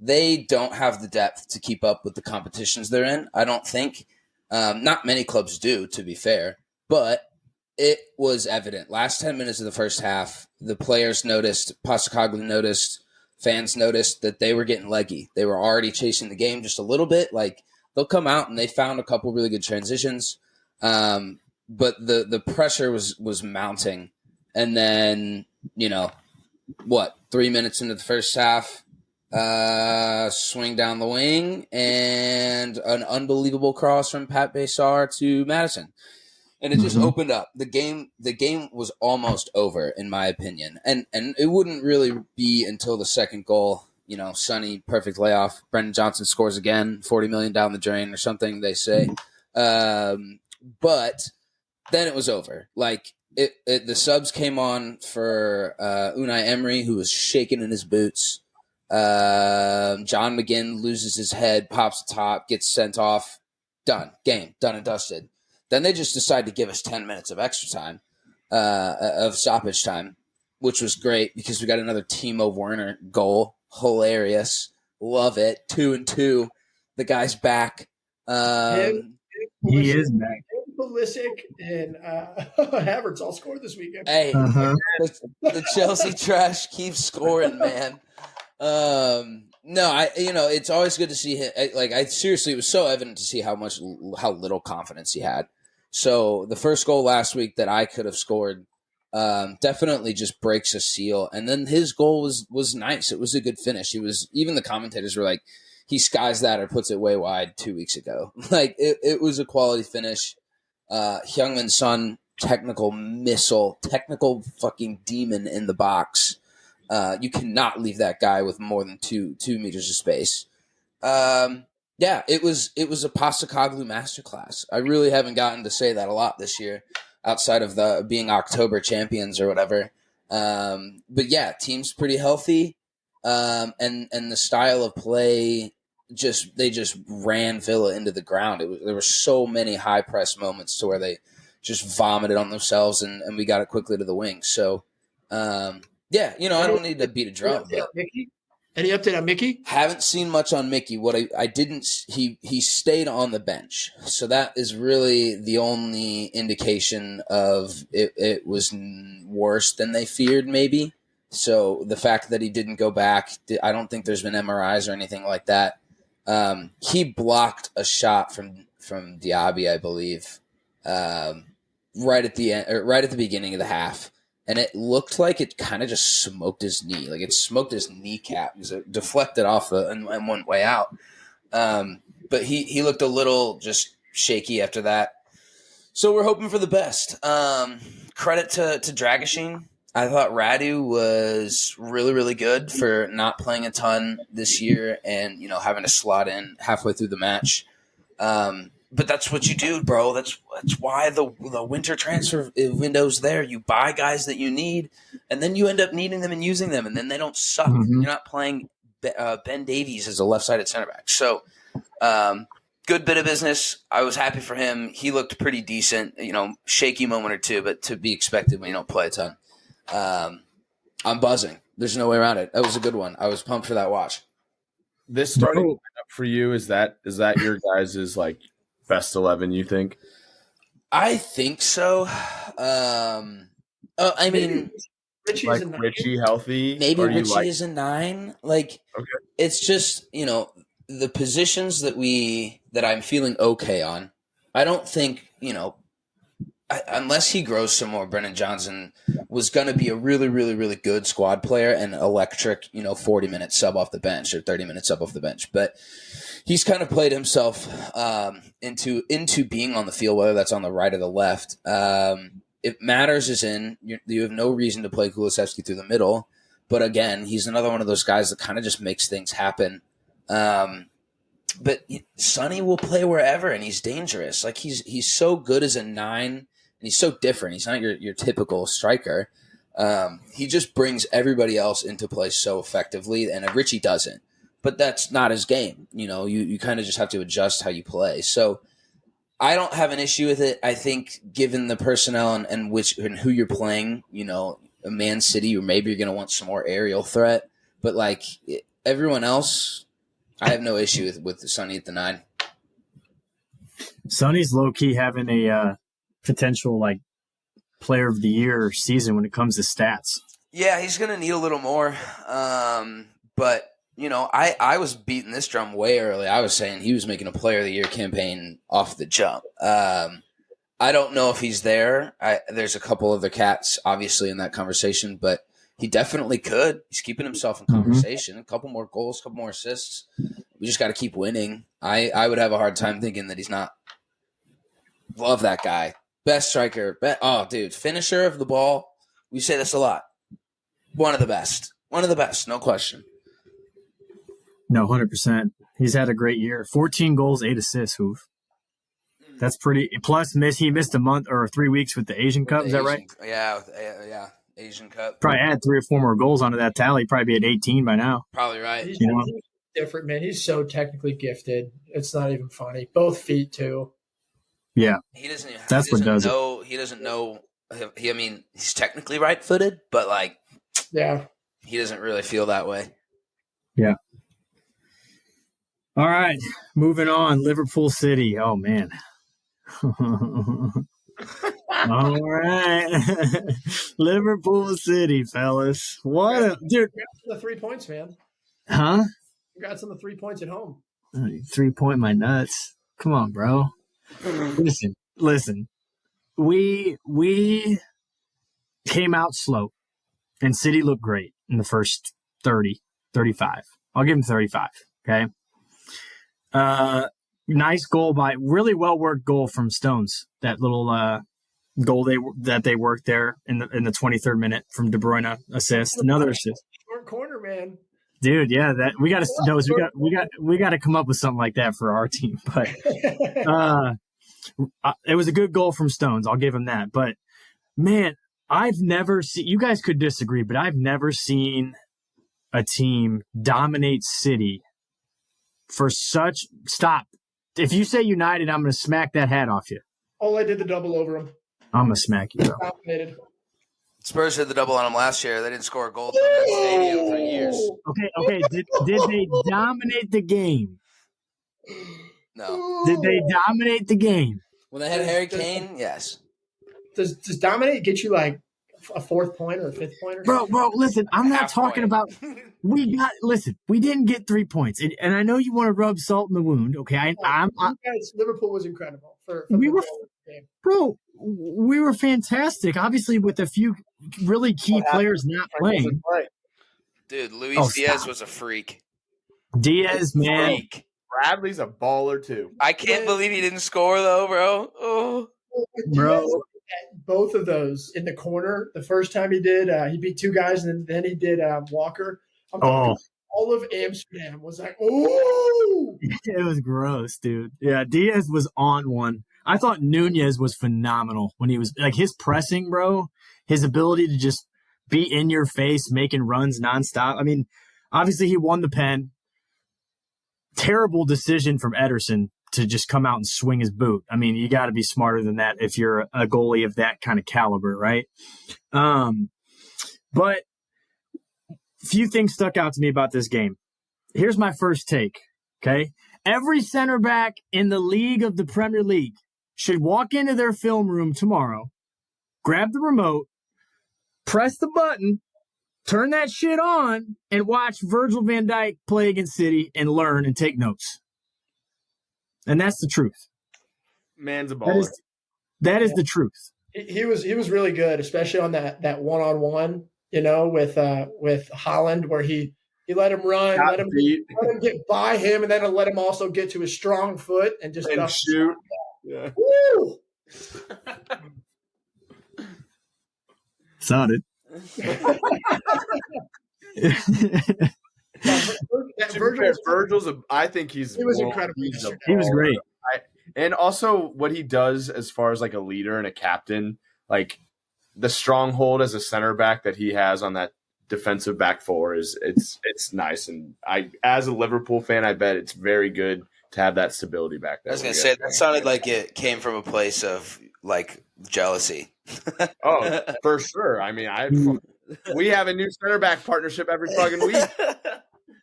They don't have the depth to keep up with the competitions they're in, I don't think. Not many clubs do, to be fair, but it was evident. Last 10 minutes of the first half, the players noticed, Postecoglou noticed, fans noticed that they were getting leggy. They were already chasing the game just a little bit. Like, they'll come out and they found a couple really good transitions. But the pressure was mounting. And then, 3 minutes into the first half, swing down the wing and an unbelievable cross from Pep Vs to Maddison. And it just opened up. The game was almost over, in my opinion. And it wouldn't really be until the second goal, Sonny, perfect layoff. Brendan Johnson scores again, 40 million down the drain or something, they say. But then it was over. Like, the subs came on for Unai Emery, who was shaking in his boots. John McGinn loses his head, pops the top, gets sent off. Done. Game. Done and dusted. Then they just decided to give us 10 minutes of extra time, of stoppage time, which was great because we got another Timo Werner goal. Hilarious. Love it. 2-2. The guy's back. He is back. Pulisic and Havertz all scored this weekend. Hey, the Chelsea trash keeps scoring, man. No, it's always good to see him. Seriously, it was so evident to see how little confidence he had. So the first goal last week that I could have scored, Definitely just breaks a seal. And then his goal was nice. It was a good finish. Even the commentators were like, he skies that or puts it way wide 2 weeks ago. Like it was a quality finish. Heung-min Son, technical missile, technical fucking demon in the box. You cannot leave that guy with more than two meters of space. Yeah, it was a Postecoglou masterclass. I really haven't gotten to say that a lot this year, outside of the being October champions or whatever. But yeah, team's pretty healthy, and the style of play they just ran Villa into the ground. There were so many high press moments to where they just vomited on themselves, and we got it quickly to the wing. So yeah, I don't need to beat a drum, but. Any update on Mickey? Haven't seen much on Mickey. What I didn't he stayed on the bench, so that is really the only indication of it was worse than they feared, maybe. So the fact that he didn't go back, I don't think there's been MRIs or anything like that. He blocked a shot from Diaby, I believe, right at the end, or right at the beginning of the half. And it looked like it kind of just smoked his knee. Like it smoked his kneecap because it deflected off and went way out. But he looked a little just shaky after that. So we're hoping for the best. Credit to Dragoshin. I thought Radu was really, really good for not playing a ton this year and, having to slot in halfway through the match. But that's what you do, bro. That's why the winter transfer window's there. You buy guys that you need, and then you end up needing them and using them, and then they don't suck. Mm-hmm. You're not playing Ben Davies as a left-sided center back. So good bit of business. I was happy for him. He looked pretty decent. Shaky moment or two, but to be expected when you don't play a ton. I'm buzzing. There's no way around it. That was a good one. I was pumped for that watch. This starting lineup for you, is that your guys' like best 11, you think? I think so. I mean, Richie's like Richie healthy? Maybe Richie is a 9. Like, okay. It's just, the positions that I'm feeling okay on. I don't think, unless he grows some more, Brennan Johnson was going to be a really, really, really good squad player and electric, 40-minute sub off the bench or 30-minute sub off the bench. But he's kind of played himself into being on the field, whether that's on the right or the left. It matters is you have no reason to play Kulusevski through the middle. But again, he's another one of those guys that kind of just makes things happen. But Sonny will play wherever, and he's dangerous. Like he's so good as a 9, and he's so different. He's not your typical striker. He just brings everybody else into play so effectively, and Richie doesn't. But that's not his game. You kind of just have to adjust how you play. So I don't have an issue with it. I think given the personnel and who you're playing, a Man City, or maybe you're going to want some more aerial threat. But like everyone else, I have no issue with Sonny at the 9. Sonny's low-key having a potential like player of the year season when it comes to stats. Yeah, he's going to need a little more. But I was beating this drum way early. I was saying he was making a player of the year campaign off the jump. I don't know if he's there. There's a couple other cats obviously in that conversation, but he definitely could. He's keeping himself in conversation. A couple more goals, a couple more assists. We just got to keep winning. I would have a hard time thinking that he's not. Love that guy. Best striker. Oh, dude. Finisher of the ball. We say this a lot. One of the best. No question. No, 100%. He's had a great year. 14 goals, 8 assists, Hoof. That's pretty. Plus, he missed a month or 3 weeks with the Asian Cup. Is that right? Yeah. Asian Cup. Probably add 3 or 4 more goals onto that tally. Probably be at 18 by now. Probably right. He's different, man. He's so technically gifted. It's not even funny. Both feet, too. Yeah. He doesn't even. That's what does it. He doesn't know. I mean, he's technically right-footed, but like, yeah, he doesn't really feel that way. Yeah. All right, moving on. Liverpool City. Oh man. All right, Liverpool City, fellas. What a dude! Congrats on the 3 points, man. Huh? Congrats on the 3 points at home. 3 point my nuts. Come on, bro. Listen. We came out slow, and City looked great in the first 30, 35. I'll give him 35, okay? Nice goal really well-worked goal from Stones. That little goal that they worked there in the 23rd minute from De Bruyne assist. Another assist. Short corner, man. Dude, yeah, that we got to we got to come up with something like that for our team. But it was a good goal from Stones. I'll give him that. But man, I've never seen. You guys could disagree, but I've never seen a team dominate City for such. Stop. If you say United, I'm going to smack that hat off you. All I did the double over him. I'm going to smack you, bro. Dominated. Spurs did the double on them last year. They didn't score a goal from that stadium for years. Okay. Did they dominate the game? No. Did they dominate the game? When they had Harry Kane, yes. Does dominate get you like a 4th point or a 5th point? Or Bro, listen, I'm not Half talking point. about we didn't get 3 points. And I know you want to rub salt in the wound, okay? Liverpool was incredible for We the were- game. Bro, we were fantastic. Obviously, with a few really key players not playing. Dude, Luis Oh, Diaz stop. was a freak. Diaz, man. Freak. Bradley's a baller too. I can't believe he didn't score, though, bro. Oh. Bro. Both of those in the corner. The first time he did, he beat 2 guys, and then he did Walker. I'm talking all of Amsterdam was like, oh! It was gross, dude. Yeah, Diaz was on one. I thought Nunez was phenomenal when he was like his pressing, bro. His ability to just be in your face, making runs nonstop. I mean, obviously he won the pen. Terrible decision from Ederson to just come out and swing his boot. I mean, you got to be smarter than that if you're a goalie of that kind of caliber, right? But few things stuck out to me about this game. Here's my first take, okay? Every center back in the league of the Premier League should walk into their film room tomorrow, grab the remote, press the button, turn that shit on, and watch Virgil van Dijk play against City and learn and take notes. And that's the truth. Man's a baller. That is the truth. He was really good, especially on that one-on-one, with Haaland, where he let him run, let him get by him, and then let him also get to his strong foot and just shoot. Yeah. Woo! Sounded. Virgil's I think he was incredible. He was great. And also what he does as far as like a leader and a captain, like the stronghold as a center back that he has on that defensive back four it's nice. And as a Liverpool fan, I bet it's very good to have that stability back there. I was going to say, that sounded like it came from a place of, like, jealousy. Oh, for sure. I mean, we have a new center back partnership every fucking week.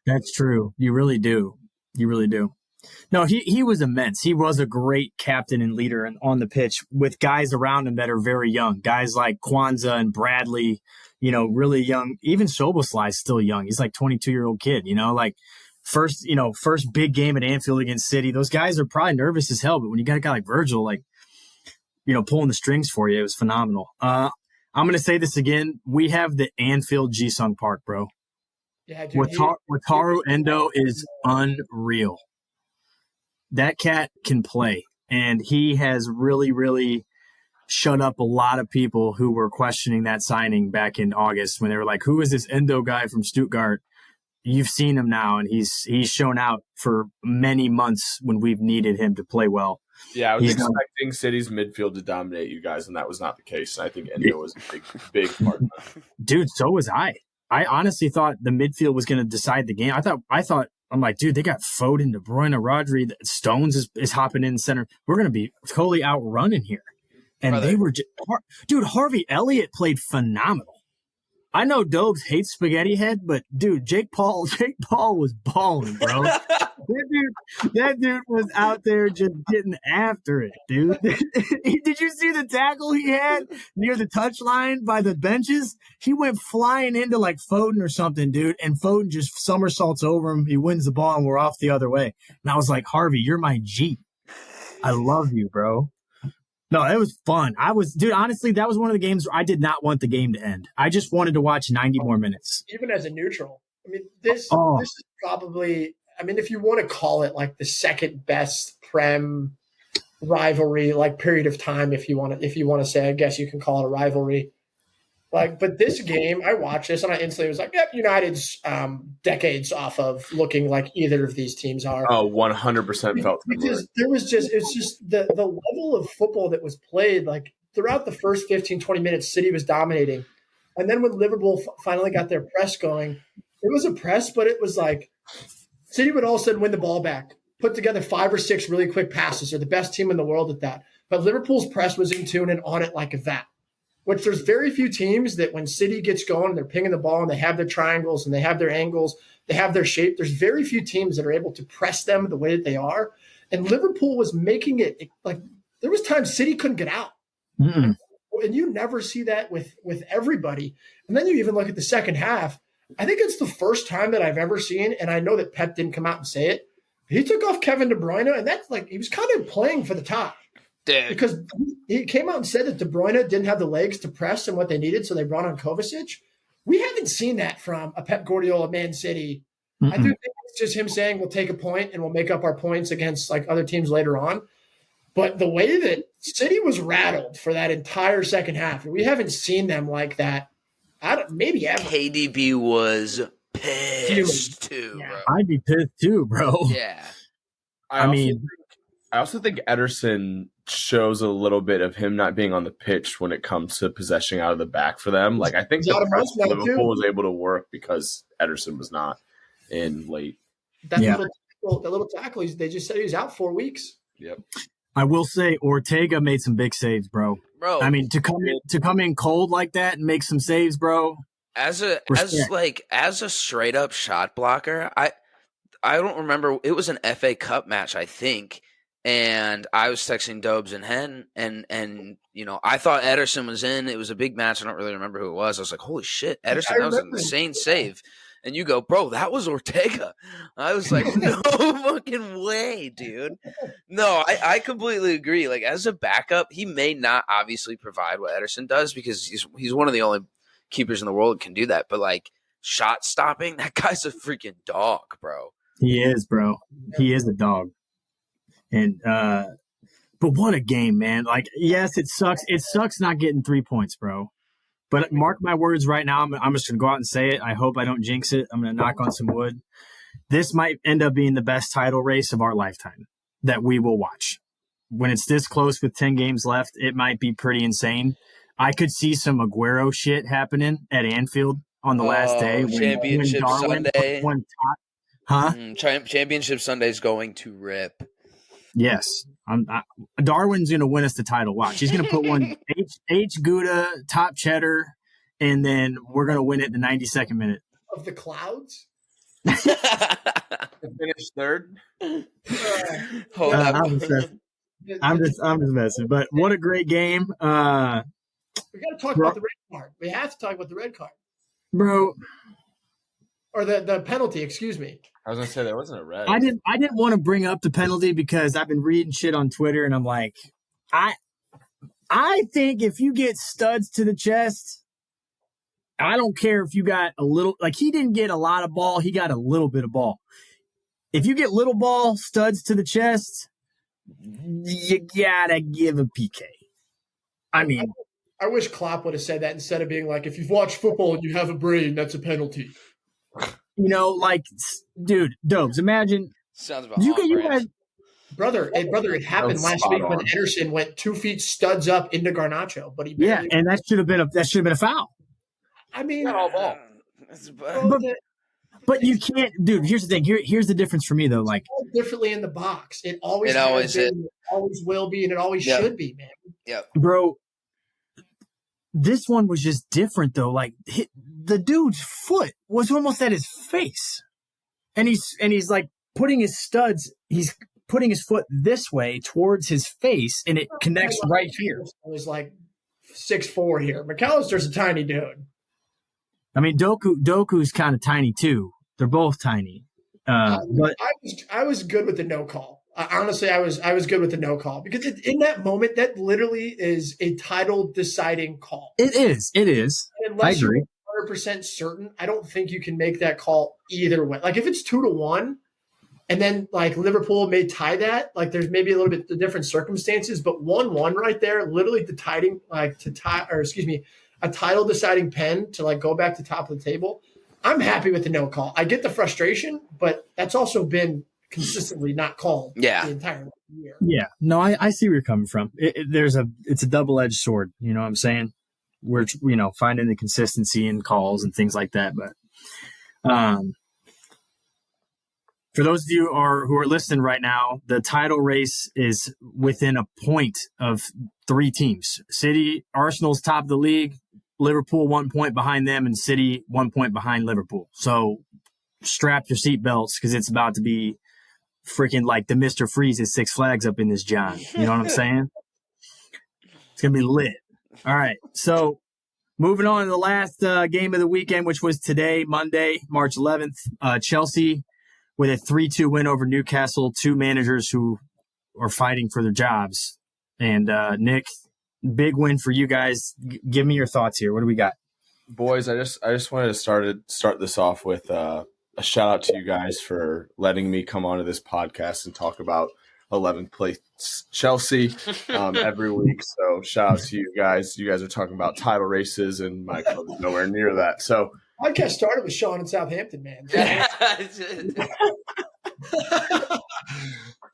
That's true. You really do. You really do. No, he was immense. He was a great captain and leader and on the pitch with guys around him that are very young. Guys like Kwanzaa and Bradley, really young. Even Szoboszlai is still young. He's like 22-year-old kid, like first big game at Anfield against City. Those guys are probably nervous as hell, but when you got a guy like Virgil, like, pulling the strings for you, it was phenomenal. I'm going to say this again. We have the Anfield Jisung Park, bro. Yeah, dude, Wataru Endo is unreal. That cat can play, and he has really, really shut up a lot of people who were questioning that signing back in August when they were like, who is this Endo guy from Stuttgart? You've seen him now, and he's shown out for many months when we've needed him to play well. Yeah, I was expecting City's midfield to dominate you guys, and that was not the case. I think Endo was a big part of that. Dude, so was I. I honestly thought the midfield was going to decide the game. I'm like, dude, they got Foden, De Bruyne, Rodri, Stones is hopping in center. We're going to be totally outrunning here. And they were dude, Harvey Elliott played phenomenal. I know Dobes hates spaghetti head, but dude, Jake Paul was balling, bro. That dude was out there just getting after it, dude. Did you see the tackle he had near the touchline by the benches? He went flying into like Foden or something, dude, and Foden just somersaults over him. He wins the ball, and we're off the other way. And I was like, Harvey, you're my G. I love you, bro. No, it was fun. Dude, honestly, that was one of the games where I did not want the game to end. I just wanted to watch 90 more minutes. Even as a neutral, I mean, this is probably, I mean, if you want to call it like the second best Prem rivalry, like period of time, if you want to say, I guess you can call it a rivalry. Like, but this game, I watched this and I instantly was like, yep, United's decades off of looking like either of these teams are. Oh, 100% felt because it's just the level of football that was played. Like throughout the first 15, 20 minutes, City was dominating. And then when Liverpool finally got their press going, it was a press, but it was like City would all of a sudden win the ball back, put together 5 or 6 really quick passes. They're the best team in the world at that. But Liverpool's press was in tune and on it like that. Which there's very few teams that when City gets going, they're pinging the ball and they have their triangles and they have their angles, they have their shape. There's very few teams that are able to press them the way that they are. And Liverpool was making it like there was times City couldn't get out. Mm-mm. And you never see that with everybody. And then you even look at the second half. I think it's the first time that I've ever seen, and I know that Pep didn't come out and say it, but he took off Kevin De Bruyne, and that's like he was kind of playing for the top. Dude. Because he came out and said that De Bruyne didn't have the legs to press and what they needed, so they brought on Kovacic. We haven't seen that from a Pep Guardiola Man City. Mm-mm. I do think it's just him saying we'll take a point and we'll make up our points against like other teams later on. But the way that City was rattled for that entire second half, we haven't seen them like that. Maybe ever. KDB was pissed too, Yeah. bro. I'd be pissed too, bro. Yeah. I also think Ederson shows a little bit of him not being on the pitch when it comes to possession out of the back for them. Like I think He's out the of press most now, Liverpool too. was able to work because Ederson was not in late. That Yeah. little tackle, they just said he was out 4 weeks. Yep. I will say Ortega made some big saves, bro. Bro, I mean, to come in cold like that and make some saves, bro. as respect. a straight up shot blocker, I don't remember, it was an FA Cup match, I think. And I was texting Dobes and Hen, and you know, I thought Ederson was in. It was a big match. I don't really remember who it was. I was like, holy shit, Ederson, that was an insane save. And you go, bro, that was Ortega. I was like, no fucking way, dude. No, I completely agree. Like, as a backup, he may not obviously provide what Ederson does because he's one of the only keepers in the world that can do that. But, like, shot stopping, that guy's a freaking dog, bro. He is, bro. He is a dog. And but what a game, man. Like, yes, it sucks. It sucks not getting 3 points, bro. But mark my words right now, I'm just going to go out and say it. I hope I don't jinx it. I'm going to knock on some wood. This might end up being the best title race of our lifetime that we will watch. When it's this close with 10 games left, it might be pretty insane. I could see some Aguero shit happening at Anfield on the last day. Championship Sunday. Championship Sunday's going to rip. Yes. Darwin's going to win us the title. Watch. He's going to put one H. Gouda, top cheddar, and then we're going to win it in the 92nd minute. Of the clouds? Finish third. I'm just messing. But what a great game. We got to talk about the red card. We have to talk about the red card. Bro. Or the penalty, excuse me. I was gonna say there wasn't a red. I didn't want to bring up the penalty because I've been reading shit on Twitter and I'm like, I think if you get studs to the chest, I don't care if you got a little, like he didn't get a lot of ball, he got a little bit of ball. If you get little ball, studs to the chest, you gotta give a PK. I mean, I wish Klopp would have said that instead of being like, if you've watched football and you have a brain, that's a penalty. You know, like, dude, Dobes, imagine. Sounds about you guys. Brother, it happened last week when Ederson went 2 feet studs up into Garnacho, but he barely, and that should have been a foul. I mean, not all ball. But you can't, dude. Here's the thing. Here's the difference for me, though. Like, differently in the box, it always will be, and it always should be, man. Yep, bro. This one was just different, though. Like the dude's foot was almost at his face, and he's like putting his studs. He's putting his foot this way towards his face, and it connects right here. It was like 6'4" here. McAllister's a tiny dude. I mean, Doku's kind of tiny too. They're both tiny. But I was good with the no call. honestly, I was good with the no call because in that moment, that literally is a title deciding call. It is. And unless I agree. you're 100% certain, I don't think you can make that call either way. Like if it's 2-1, and then like Liverpool may tie that, like there's maybe a little bit of different circumstances, but 1-1 right there, literally a title deciding pen to like go back to top of the table. I'm happy with the no call. I get the frustration, but that's also been consistently not called the entire year. Yeah. No, I see where you're coming from. It's a double-edged sword. You know what I'm saying? We're, finding the consistency in calls and things like that. But for those of you who are listening right now, the title race is within a point of 3 teams. Arsenal's top of the league, Liverpool 1 point behind them, and City 1 point behind Liverpool. So strap your seatbelts because it's about to be freaking like the Mr. Freeze at Six Flags up in this John. You know what I'm saying? It's going to be lit. All right. So moving on to the last game of the weekend, which was today, Monday, March 11th, Chelsea with a 3-2 win over Newcastle, 2 managers who are fighting for their jobs. And Nick, big win for you guys. Give me your thoughts here. What do we got? Boys, I just wanted to start this off with a shout out to you guys for letting me come onto this podcast and talk about 11th place Chelsea every week. So shout out to you guys. You guys are talking about title races, and my club is nowhere near that. So podcast started with Sean in Southampton, man.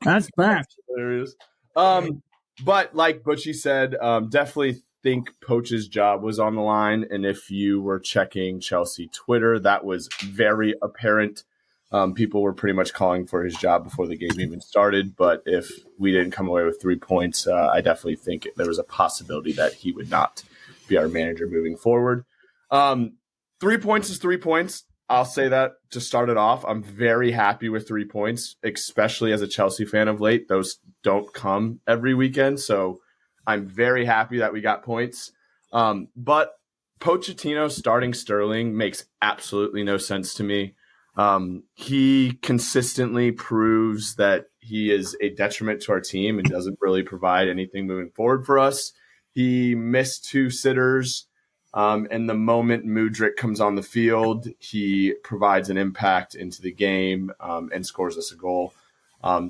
That's fact. Hilarious. But like Butchie said, definitely think Poach's job was on the line. And if you were checking Chelsea Twitter, that was very apparent. People were pretty much calling for his job before the game even started. But if we didn't come away with 3 points, I definitely think there was a possibility that he would not be our manager moving forward. 3 points is 3 points. I'll say that to start it off. I'm very happy with 3 points, especially as a Chelsea fan of late. Those don't come every weekend, so I'm very happy that we got points. But Pochettino starting Sterling makes absolutely no sense to me. He consistently proves that he is a detriment to our team and doesn't really provide anything moving forward for us. He missed 2 sitters. And the moment Mudryk comes on the field, he provides an impact into the game and scores us a goal.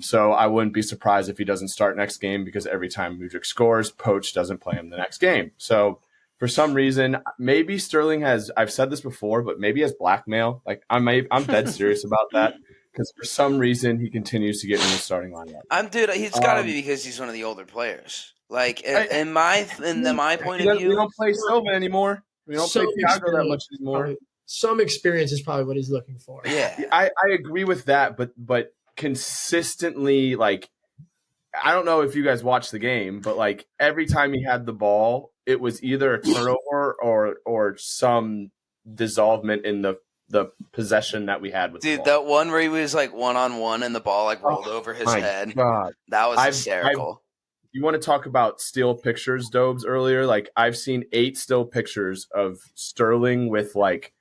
So I wouldn't be surprised if he doesn't start next game because every time Mudryk scores, Poach doesn't play him the next game. So for some reason, maybe Sterling has – I've said this before, but maybe has blackmail. Like I'm dead serious about that because for some reason he continues to get in the starting lineup. He's got to be because he's one of the older players. Like in my point of view, we don't play Silva anymore. We don't play Thiago that much anymore. Some experience is probably what he's looking for. Yeah, I agree with that, but consistently, like I don't know if you guys watched the game, but like every time he had the ball, it was either a turnover or some dissolvement in the possession that we had with the ball. That one where he was like 1-on-1 and the ball like rolled over his head. God. That was hysterical. You want to talk about still pictures, Dobes, earlier? Like, I've seen 8 still pictures of Sterling with, like,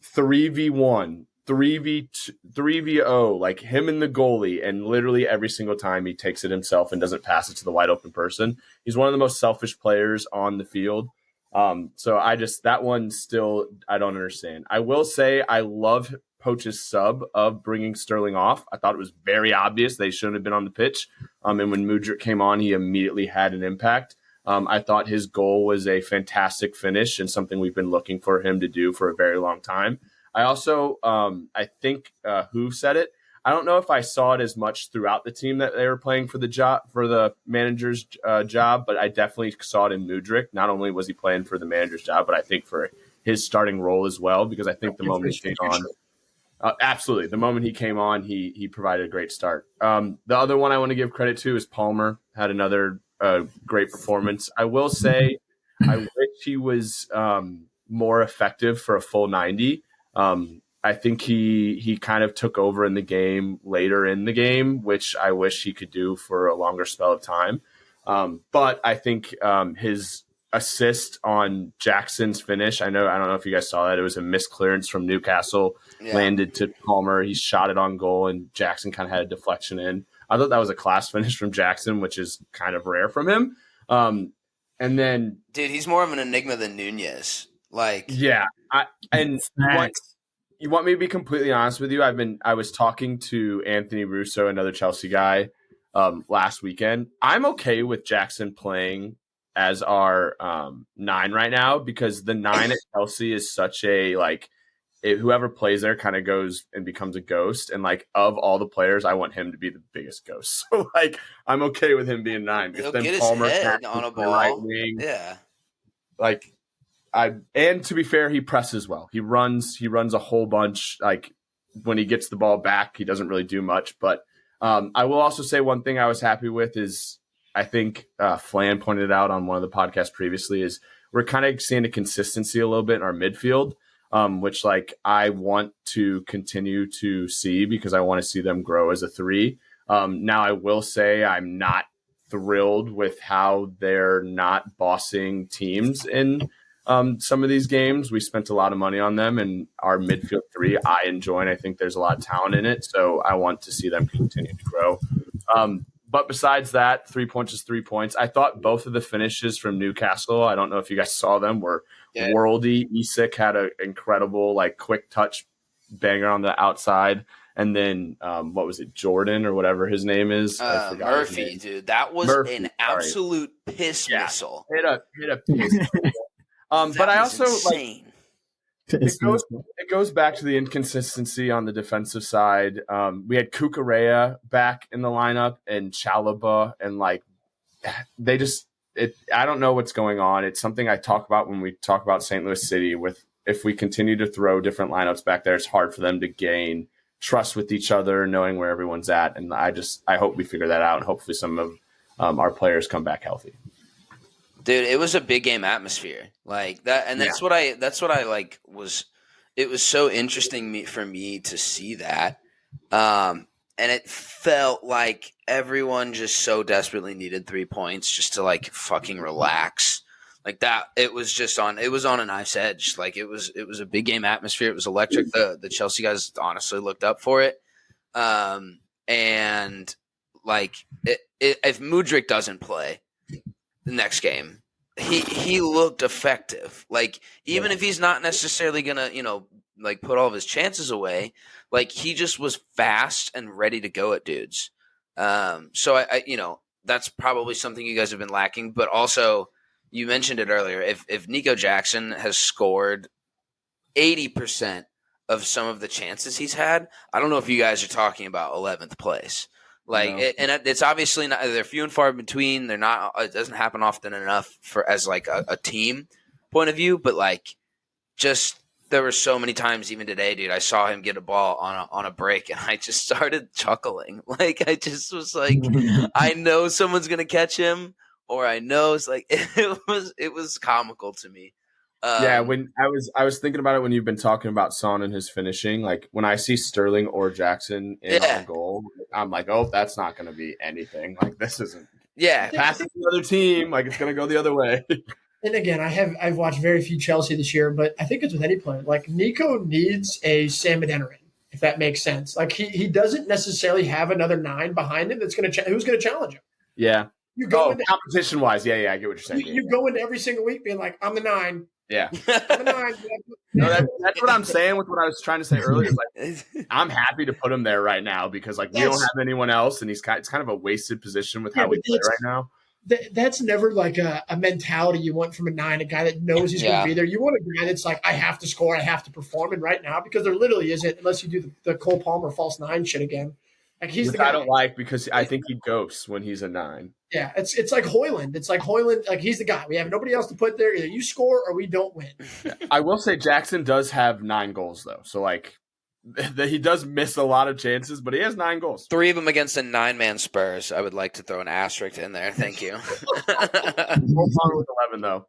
3v1, 3v2, 3v0, like, him and the goalie, and literally every single time he takes it himself and doesn't pass it to the wide-open person. He's one of the most selfish players on the field. So that one still, I don't understand. I will say I love Poach's sub of bringing Sterling off. I thought it was very obvious they shouldn't have been on the pitch. And when Mudryk came on, he immediately had an impact. I thought his goal was a fantastic finish and something we've been looking for him to do for a very long time. I also, I think who said it? I don't know if I saw it as much throughout the team that they were playing for the manager's job, but I definitely saw it in Mudryk. Not only was he playing for the manager's job, but I think for his starting role as well, because I think the moment he came on, absolutely, the moment he came on, he provided a great start. The other one I want to give credit to is Palmer. Had another great performance. I will say, I wish he was more effective for a full 90. I think he kind of took over in the game later in the game, which I wish he could do for a longer spell of time. But I think his assist on Jackson's finish, I don't know if you guys saw that. It was a missed clearance from Newcastle, landed to Palmer. He shot it on goal, and Jackson kind of had a deflection in. I thought that was a class finish from Jackson, which is kind of rare from him. And then, dude, he's more of an enigma than Nunez. Like, yeah, you want me to be completely honest with you? I was talking to Anthony Russo, another Chelsea guy, last weekend. I'm okay with Jackson playing as our 9 right now because the 9 at Chelsea is such a whoever plays there kind of goes and becomes a ghost. And like of all the players, I want him to be the biggest ghost. So like I'm okay with him being 9 because he'll then get Palmer his head on a ball. Right wing. Yeah. And to be fair, he presses well. He runs a whole bunch. Like when he gets the ball back, he doesn't really do much. But I will also say one thing I was happy with is I think Flan pointed it out on one of the podcasts previously is we're kind of seeing a consistency a little bit in our midfield, which like I want to continue to see because I want to see them grow as a 3. Now I will say I'm not thrilled with how they're not bossing teams in some of these games. We spent a lot of money on them, and our midfield 3 I enjoy, and I think there's a lot of talent in it, so I want to see them continue to grow. But besides that, 3 points is 3 points. I thought both of the finishes from Newcastle, I don't know if you guys saw them, were worldy. Isak had an incredible quick touch banger on the outside. And then, what was it, Jordan or whatever his name is? Murphy, dude. That was an absolute piss missile. Hit a piss missile. But I also insane. It goes back to the inconsistency on the defensive side. We had Kukurea back in the lineup and Chalobah, and I don't know what's going on. It's something I talk about when we talk about St. Louis City. If we continue to throw different lineups back there, it's hard for them to gain trust with each other, knowing where everyone's at. And I hope we figure that out, and hopefully some of our players come back healthy. Dude, it was a big game atmosphere like that, and that's what I like. It was so interesting for me to see that, and it felt like everyone just so desperately needed 3 points just to fucking relax, like that. It was on a knife's edge. Like it was a big game atmosphere. It was electric. The Chelsea guys honestly looked up for it, and if Mudryk doesn't play the next game, he looked effective. Like even if he's not necessarily gonna, put all of his chances away, he just was fast and ready to go at dudes. So I that's probably something you guys have been lacking. But also, you mentioned it earlier. If Nico Jackson has scored 80% of some of the chances he's had, I don't know if you guys are talking about 11th place. It's obviously not. They're few and far between. They're not. It doesn't happen often enough as a team point of view. But just there were so many times, even today, dude. I saw him get a ball on a break, and I just started chuckling. I just was I know someone's gonna catch him, or I know it was comical to me. When I was thinking about it when you've been talking about Son and his finishing, when I see Sterling or Jackson in on goal, I'm like, oh, that's not going to be anything. This isn't. Yeah, passing the other team, it's going to go the other way. And again, I've watched very few Chelsea this year, but I think it's with any player. Nico needs a Sam Adeniran, if that makes sense. He doesn't necessarily have another 9 behind him who's going to challenge him. Yeah. You go competition wise, I get what you're saying. You go into every single week being like, I'm the 9. Yeah. I'm the 9. No, that's what I'm saying with what I was trying to say earlier. I'm happy to put him there right now because we don't have anyone else, and it's kind of a wasted position with how we play right now. That's never a mentality you want from a 9, a guy that knows he's going to be there. You want a guy that's I have to score, I have to perform. And right now, because there literally isn't, unless you do the Cole Palmer false 9 shit again. He's the guy I don't like because I think he ghosts when he's a 9. Yeah, it's like Højlund. It's like Højlund. He's the guy. We have nobody else to put there. Either you score or we don't win. I will say Jackson does have 9 goals though, so he does miss a lot of chances, but he has 9 goals. 3 of them against a 9-man Spurs. I would like to throw an asterisk in there. Thank you. Cole Palmer with 11 though.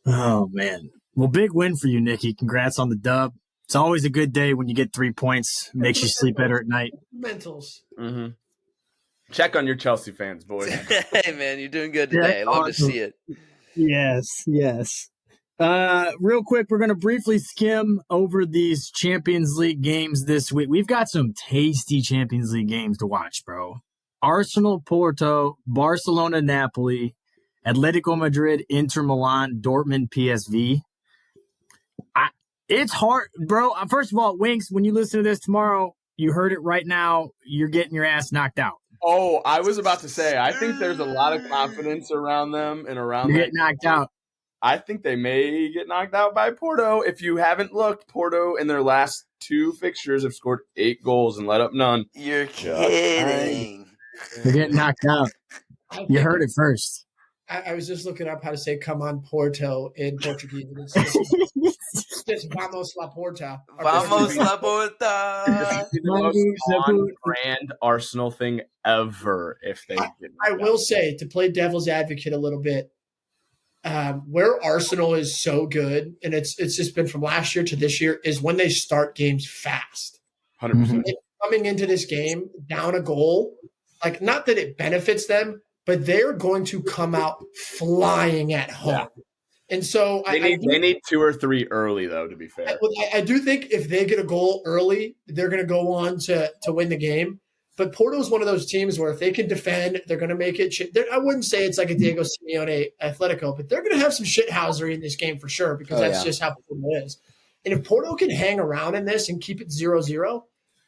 Oh man! Well, big win for you, Nikki. Congrats on the dub. It's always a good day when you get 3 points. Makes you sleep better at night. Mentals. Mm-hmm. Check on your Chelsea fans, boys. Hey, man, you're doing good today. I love to see it. Yes. Real quick, we're going to briefly skim over these Champions League games this week. We've got some tasty Champions League games to watch, bro. Arsenal, Porto, Barcelona, Napoli, Atletico Madrid, Inter Milan, Dortmund, PSV. It's hard, bro. First of all, Winks, when you listen to this tomorrow, you heard it right now. You're getting your ass knocked out. Oh, I was about to say, I think there's a lot of confidence around them and around You that. get knocked out. I think they may get knocked out by Porto. If you haven't looked, Porto in their last 2 fixtures have scored 8 goals and let up none. You're kidding. You're getting knocked out. You heard it first. I was just looking up how to say "come on, Porto" in Portuguese. It's just "Vamos la Porta." Vamos la Porta. The most on-brand Arsenal thing ever. If they, I will say, to play devil's advocate a little bit, where Arsenal is so good, and it's just been from last year to this year, is when they start games fast. 100%. Coming into this game down a goal, like not that it benefits them, but they're going to come out flying at home. Yeah. And so they need 2 or 3 early, though, to be fair. I do think if they get a goal early, they're going to go on to win the game. But Porto is one of those teams where if they can defend, they're going to make it. I wouldn't say it's like a Diego Simeone Atletico, but they're going to have some shithousery in this game for sure, because that's just how Porto is. And if Porto can hang around in this and keep it 0-0,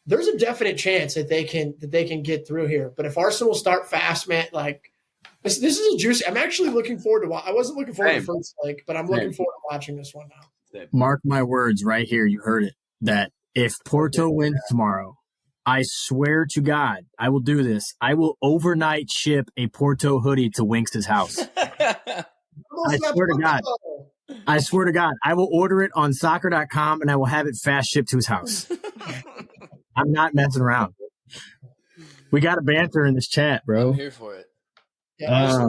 there's a definite chance that they can get through here. But if Arsenal start fast, man, like this is a juicy. I'm actually looking forward to. I wasn't looking forward to the first leg, but I'm looking forward to watching this one now. Mark my words right here. You heard it. That if Porto wins tomorrow, I swear to God, I will do this. I will overnight ship a Porto hoodie to Winks' house. I swear to God. I swear to God. I will order it on soccer.com and I will have it fast shipped to his house. I'm not messing around. We got a banter in this chat, bro. I'm here for it. Yeah,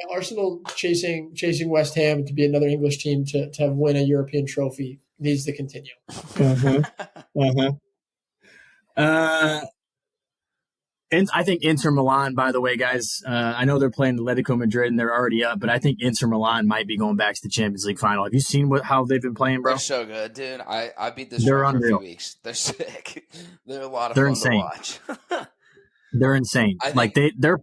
Arsenal chasing West Ham to be another English team to win a European trophy needs to continue. And I think Inter Milan, by the way, guys, I know they're playing Atletico Madrid and they're already up, but I think Inter Milan might be going back to the Champions League final. Have you seen how they've been playing, bro? They're so good, dude. I beat this for a few weeks. They're sick. They're a lot of fun insane. To watch. They're insane. Like they're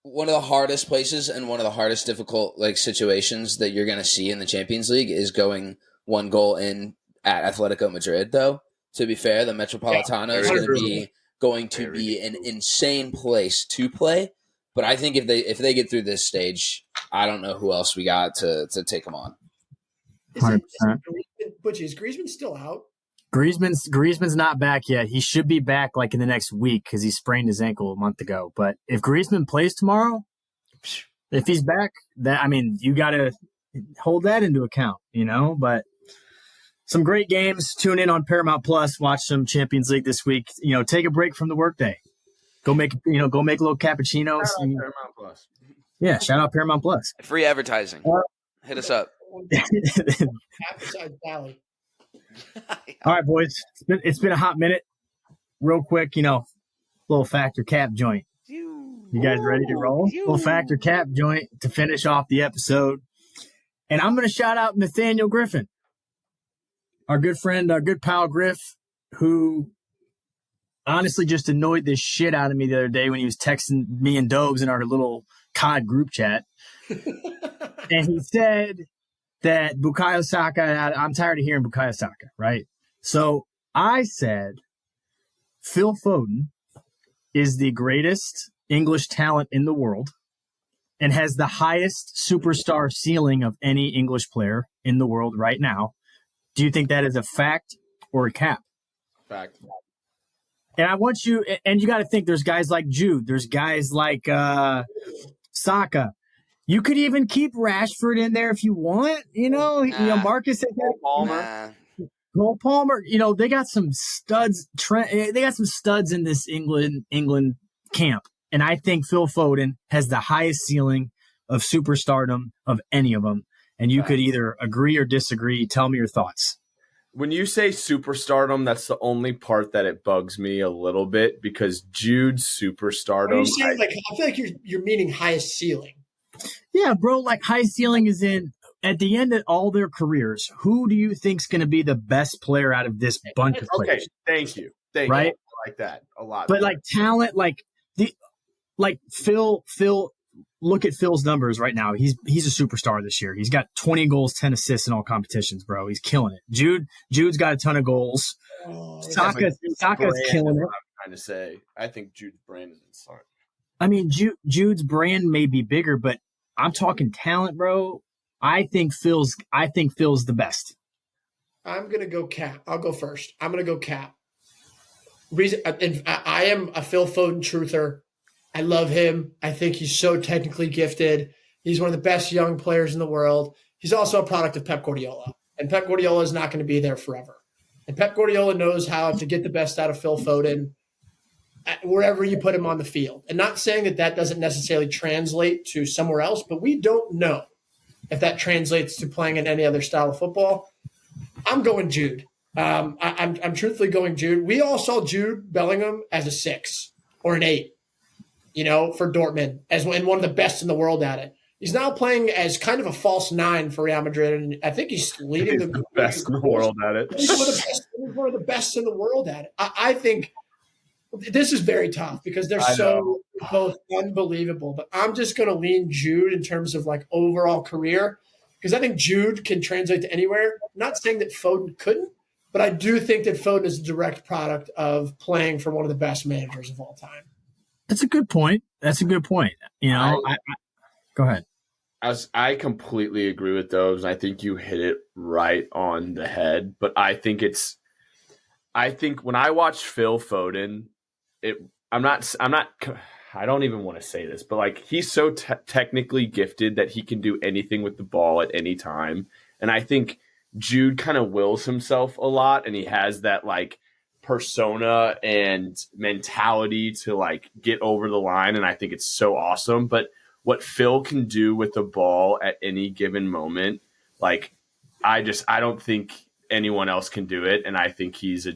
one of the hardest places and one of the hardest difficult situations that you're going to see in the Champions League is going 1 goal in at Atletico Madrid. Though, to be fair, the Metropolitano is going to be an insane place to play. But I think if they get through this stage, I don't know who else we got to take them on. 100%. Is Griezmann still out? Griezmann's not back yet. He should be back like in the next week because he sprained his ankle a month ago. But if Griezmann plays tomorrow, if he's back, you got to hold that into account, But some great games. Tune in on Paramount Plus. Watch some Champions League this week. Take a break from the workday. Go make little cappuccinos. Paramount Plus. Yeah, shout out Paramount Plus. Free advertising. Hit us up. Appetite Valley. All right, boys. It's been a hot minute. Real quick, little factor cap joint. You guys ready to roll? Little factor cap joint to finish off the episode. And I'm going to shout out Nathaniel Griffin, our good friend, our good pal Griff, who honestly just annoyed the shit out of me the other day when he was texting me and Dobes in our little COD group chat. And he said that Bukayo Saka, I'm tired of hearing Bukayo Saka, right? So I said Phil Foden is the greatest English talent in the world and has the highest superstar ceiling of any English player in the world right now. Do you think that is a fact or a cap? Fact. And I want you, and you got to think there's guys like Jude, there's guys like Saka. You could even keep Rashford in there if you want. Marcus Palmer. Cole Palmer. They got some studs. They got some studs in this England camp, and I think Phil Foden has the highest ceiling of superstardom of any of them. And you could either agree or disagree. Tell me your thoughts. When you say superstardom, that's the only part that it bugs me a little bit because Jude's superstardom. You saying, I feel like you're meaning highest ceiling. Yeah, bro. Like high ceiling is in at the end of all their careers, who do you think's going to be the best player out of this bunch of players? Okay, thank you. Thank you. I like that a lot. But like talent, Phil, look at Phil's numbers right now. He's a superstar this year. He's got 20 goals, 10 assists in all competitions, bro. He's killing it. Jude's got a ton of goals. Saka's killing it. I'm trying to say, I think Jude's brand is smart. I mean, Jude's brand may be bigger, but I'm talking talent, bro. I think Phil's the best. I'm gonna go Cap. I'll go first. I'm gonna go Cap. I am a Phil Foden truther. I love him. I think he's so technically gifted. He's one of the best young players in the world. He's also a product of Pep Guardiola. And Pep Guardiola is not going to be there forever. And Pep Guardiola knows how to get the best out of Phil Foden wherever you put him on the field. And not saying that doesn't necessarily translate to somewhere else, but we don't know if that translates to playing in any other style of football. I'm going Jude. I'm truthfully going Jude. We all saw Jude Bellingham as a 6 or an 8. For Dortmund, as one of the best in the world at it. He's now playing as kind of a false 9 for Real Madrid, and I think he's leading the best in the world at it. He's one of the best in the world at it. I think this is very tough because they're so both unbelievable. But I'm just going to lean Jude in terms of like overall career because I think Jude can translate to anywhere. I'm not saying that Foden couldn't, but I do think that Foden is a direct product of playing for one of the best managers of all time. That's a good point. Go ahead. I completely agree with those. I think you hit it right on the head. But I think when I watch Phil Foden, I don't even want to say this, but like he's so technically gifted that he can do anything with the ball at any time. And I think Jude kind of wills himself a lot, and he has that like persona and mentality to like get over the line, and I think it's so awesome. But what Phil can do with the ball at any given moment, like I don't think anyone else can do it, and I think he's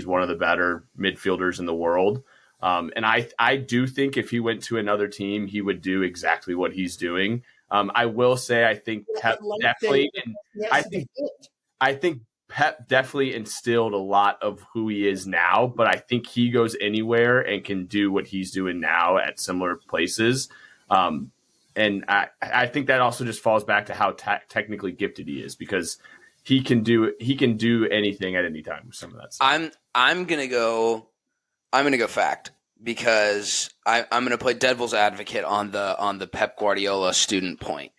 one of the better midfielders in the world. And I do think if he went to another team, he would do exactly what he's doing. I will say I think Pep definitely, I think Pep definitely instilled a lot of who he is now, but I think he goes anywhere and can do what he's doing now at similar places. And I think that also just falls back to how technically gifted he is because he can do anything at any time with some of that stuff. I'm gonna go fact because I'm gonna play devil's advocate on the Pep Guardiola student point.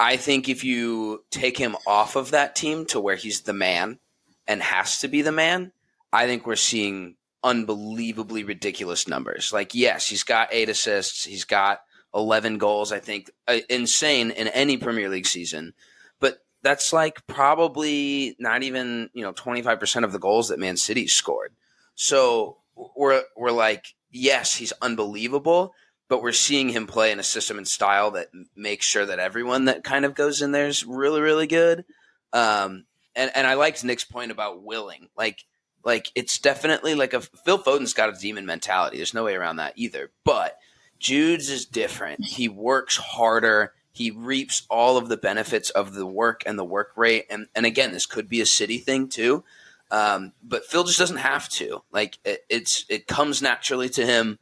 I think if you take him off of that team to where he's the man and has to be the man, I think we're seeing unbelievably ridiculous numbers. Like, yes, he's got 8 assists. He's got 11 goals, I think. Insane in any Premier League season. But that's like probably not even 25% of the goals that Man City scored. So we're like, yes, he's unbelievable, but we're seeing him play in a system and style that makes sure that everyone that kind of goes in there is really, really good. And I liked Nick's point about willing. Like it's definitely like Phil Foden's got a demon mentality. There's no way around that either. But Jude's is different. He works harder. He reaps all of the benefits of the work and the work rate. And again, this could be a City thing too. But Phil just doesn't have to. Like it comes naturally to him.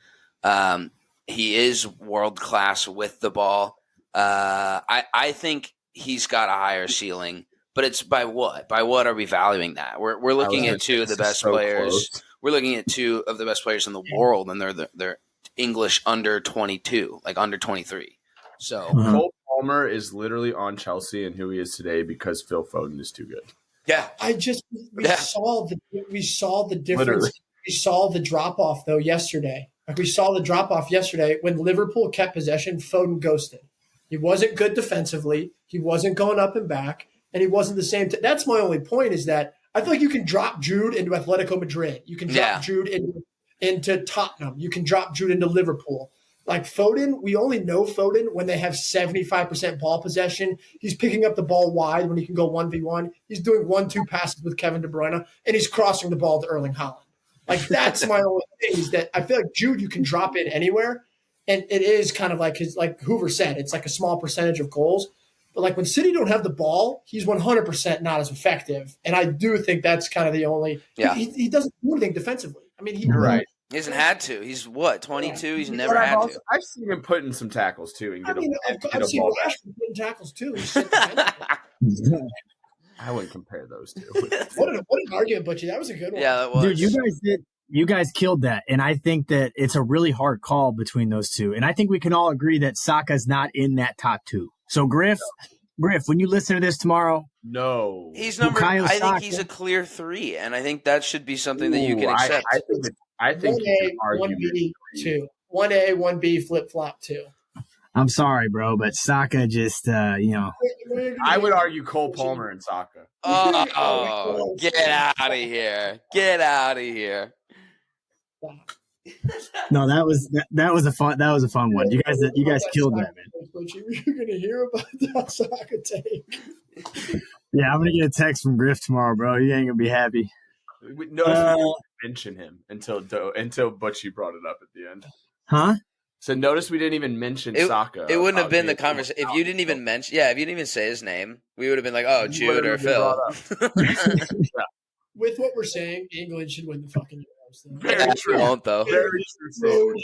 He is world class with the ball. I think he's got a higher ceiling, but it's by what? By what are we valuing that? We're looking at 2 of the best players. Close. We're looking at 2 of the best players in the world, and they're English under 22, like under 23. So Cole Palmer is literally on Chelsea and who he is today because Phil Foden is too good. Yeah, we saw the difference. Literally. We saw the drop off though yesterday. Like we saw the drop off yesterday when Liverpool kept possession. Foden ghosted. He wasn't good defensively. He wasn't going up and back, and he wasn't the same. That's my only point. Is that I feel like you can drop Jude into Atletico Madrid. You can drop Jude into Tottenham. You can drop Jude into Liverpool. Like Foden, we only know Foden when they have 75% ball possession. He's picking up the ball wide when he can go 1v1. He's doing 1-2 passes with Kevin De Bruyne, and he's crossing the ball to Erling Haaland. Like that's my only thing is that I feel like Jude you can drop in anywhere, and it is kind of like Hoover said, it's like a small percentage of goals. But like when City don't have the ball, he's 100% not as effective. And I do think that's kind of the only. Yeah. He doesn't do anything defensively. I mean, You're right. He hasn't had to. He's what, 22? He's But never had to. I've seen him put in some tackles too and get I've seen a ball back. Rashford putting tackles too. He's shit defensively. I wouldn't compare those two. What an argument, Butchie. That was a good one. Yeah, that was. Dude, you guys killed that. And I think that it's a really hard call between those two. And I think we can all agree that Saka's not in that top two. So Griff, when you listen to this tomorrow, No. He's number. Bukayo I think Saka. he's a clear 3, and I think that should be something that you can accept. I think 1A, 1B, 2. 1A, 1B, flip flop 2. I'm sorry, bro, but Saka just, I would argue Cole Palmer and Saka. Oh, get out of here! Get out of here! no, that was a fun one. You guys killed that, man. You're gonna hear about that Saka take. Yeah, I'm gonna get a text from Griff tomorrow, bro. You ain't gonna be happy. Notice we didn't mention him until Butchie brought it up at the end. Huh? So notice we didn't even mention Saka. It wouldn't have been the conversation if you didn't even mention. Yeah, if you didn't even say his name, we would have been like, "Oh, Jude or Phil." With what we're saying, England should win the fucking Euros. Very true. Won't though. Very true.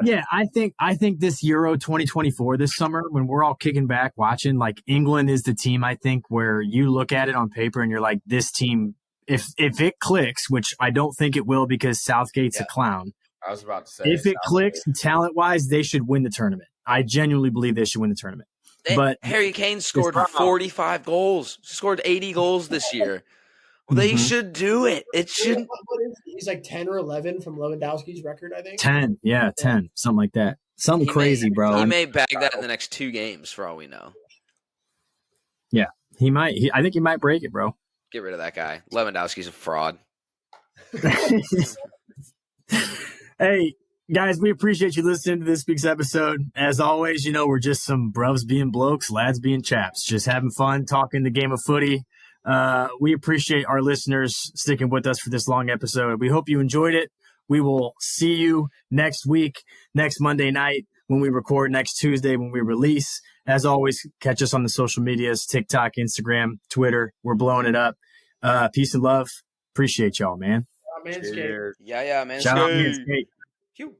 Yeah, I think this Euro 2024 this summer, when we're all kicking back watching, like England is the team. I think where you look at it on paper and you're like, this team, if it clicks, which I don't think it will because Southgate's a clown. I was about to say, if it clicks talent wise, they should win the tournament. I genuinely believe they should win the tournament. But Harry Kane scored 45 goals, scored 80 goals this year. They should do it. It shouldn't. He's like 10 or 11 from Lewandowski's record, I think. 10, 10, something like that. Something crazy, bro. He may bag that in the next 2 games, for all we know. Yeah, he might. I think he might break it, bro. Get rid of that guy. Lewandowski's a fraud. Hey, guys, we appreciate you listening to this week's episode. As always, we're just some bruvs being blokes, lads being chaps, just having fun, talking the game of footy. We appreciate our listeners sticking with us for this long episode. We hope you enjoyed it. We will see you next week, next Monday night when we record, next Tuesday when we release. As always, catch us on the social medias, TikTok, Instagram, Twitter. We're blowing it up. Peace and love. Appreciate y'all, man. Manscaped. Yeah, man. Shout out Manscaped. Phew.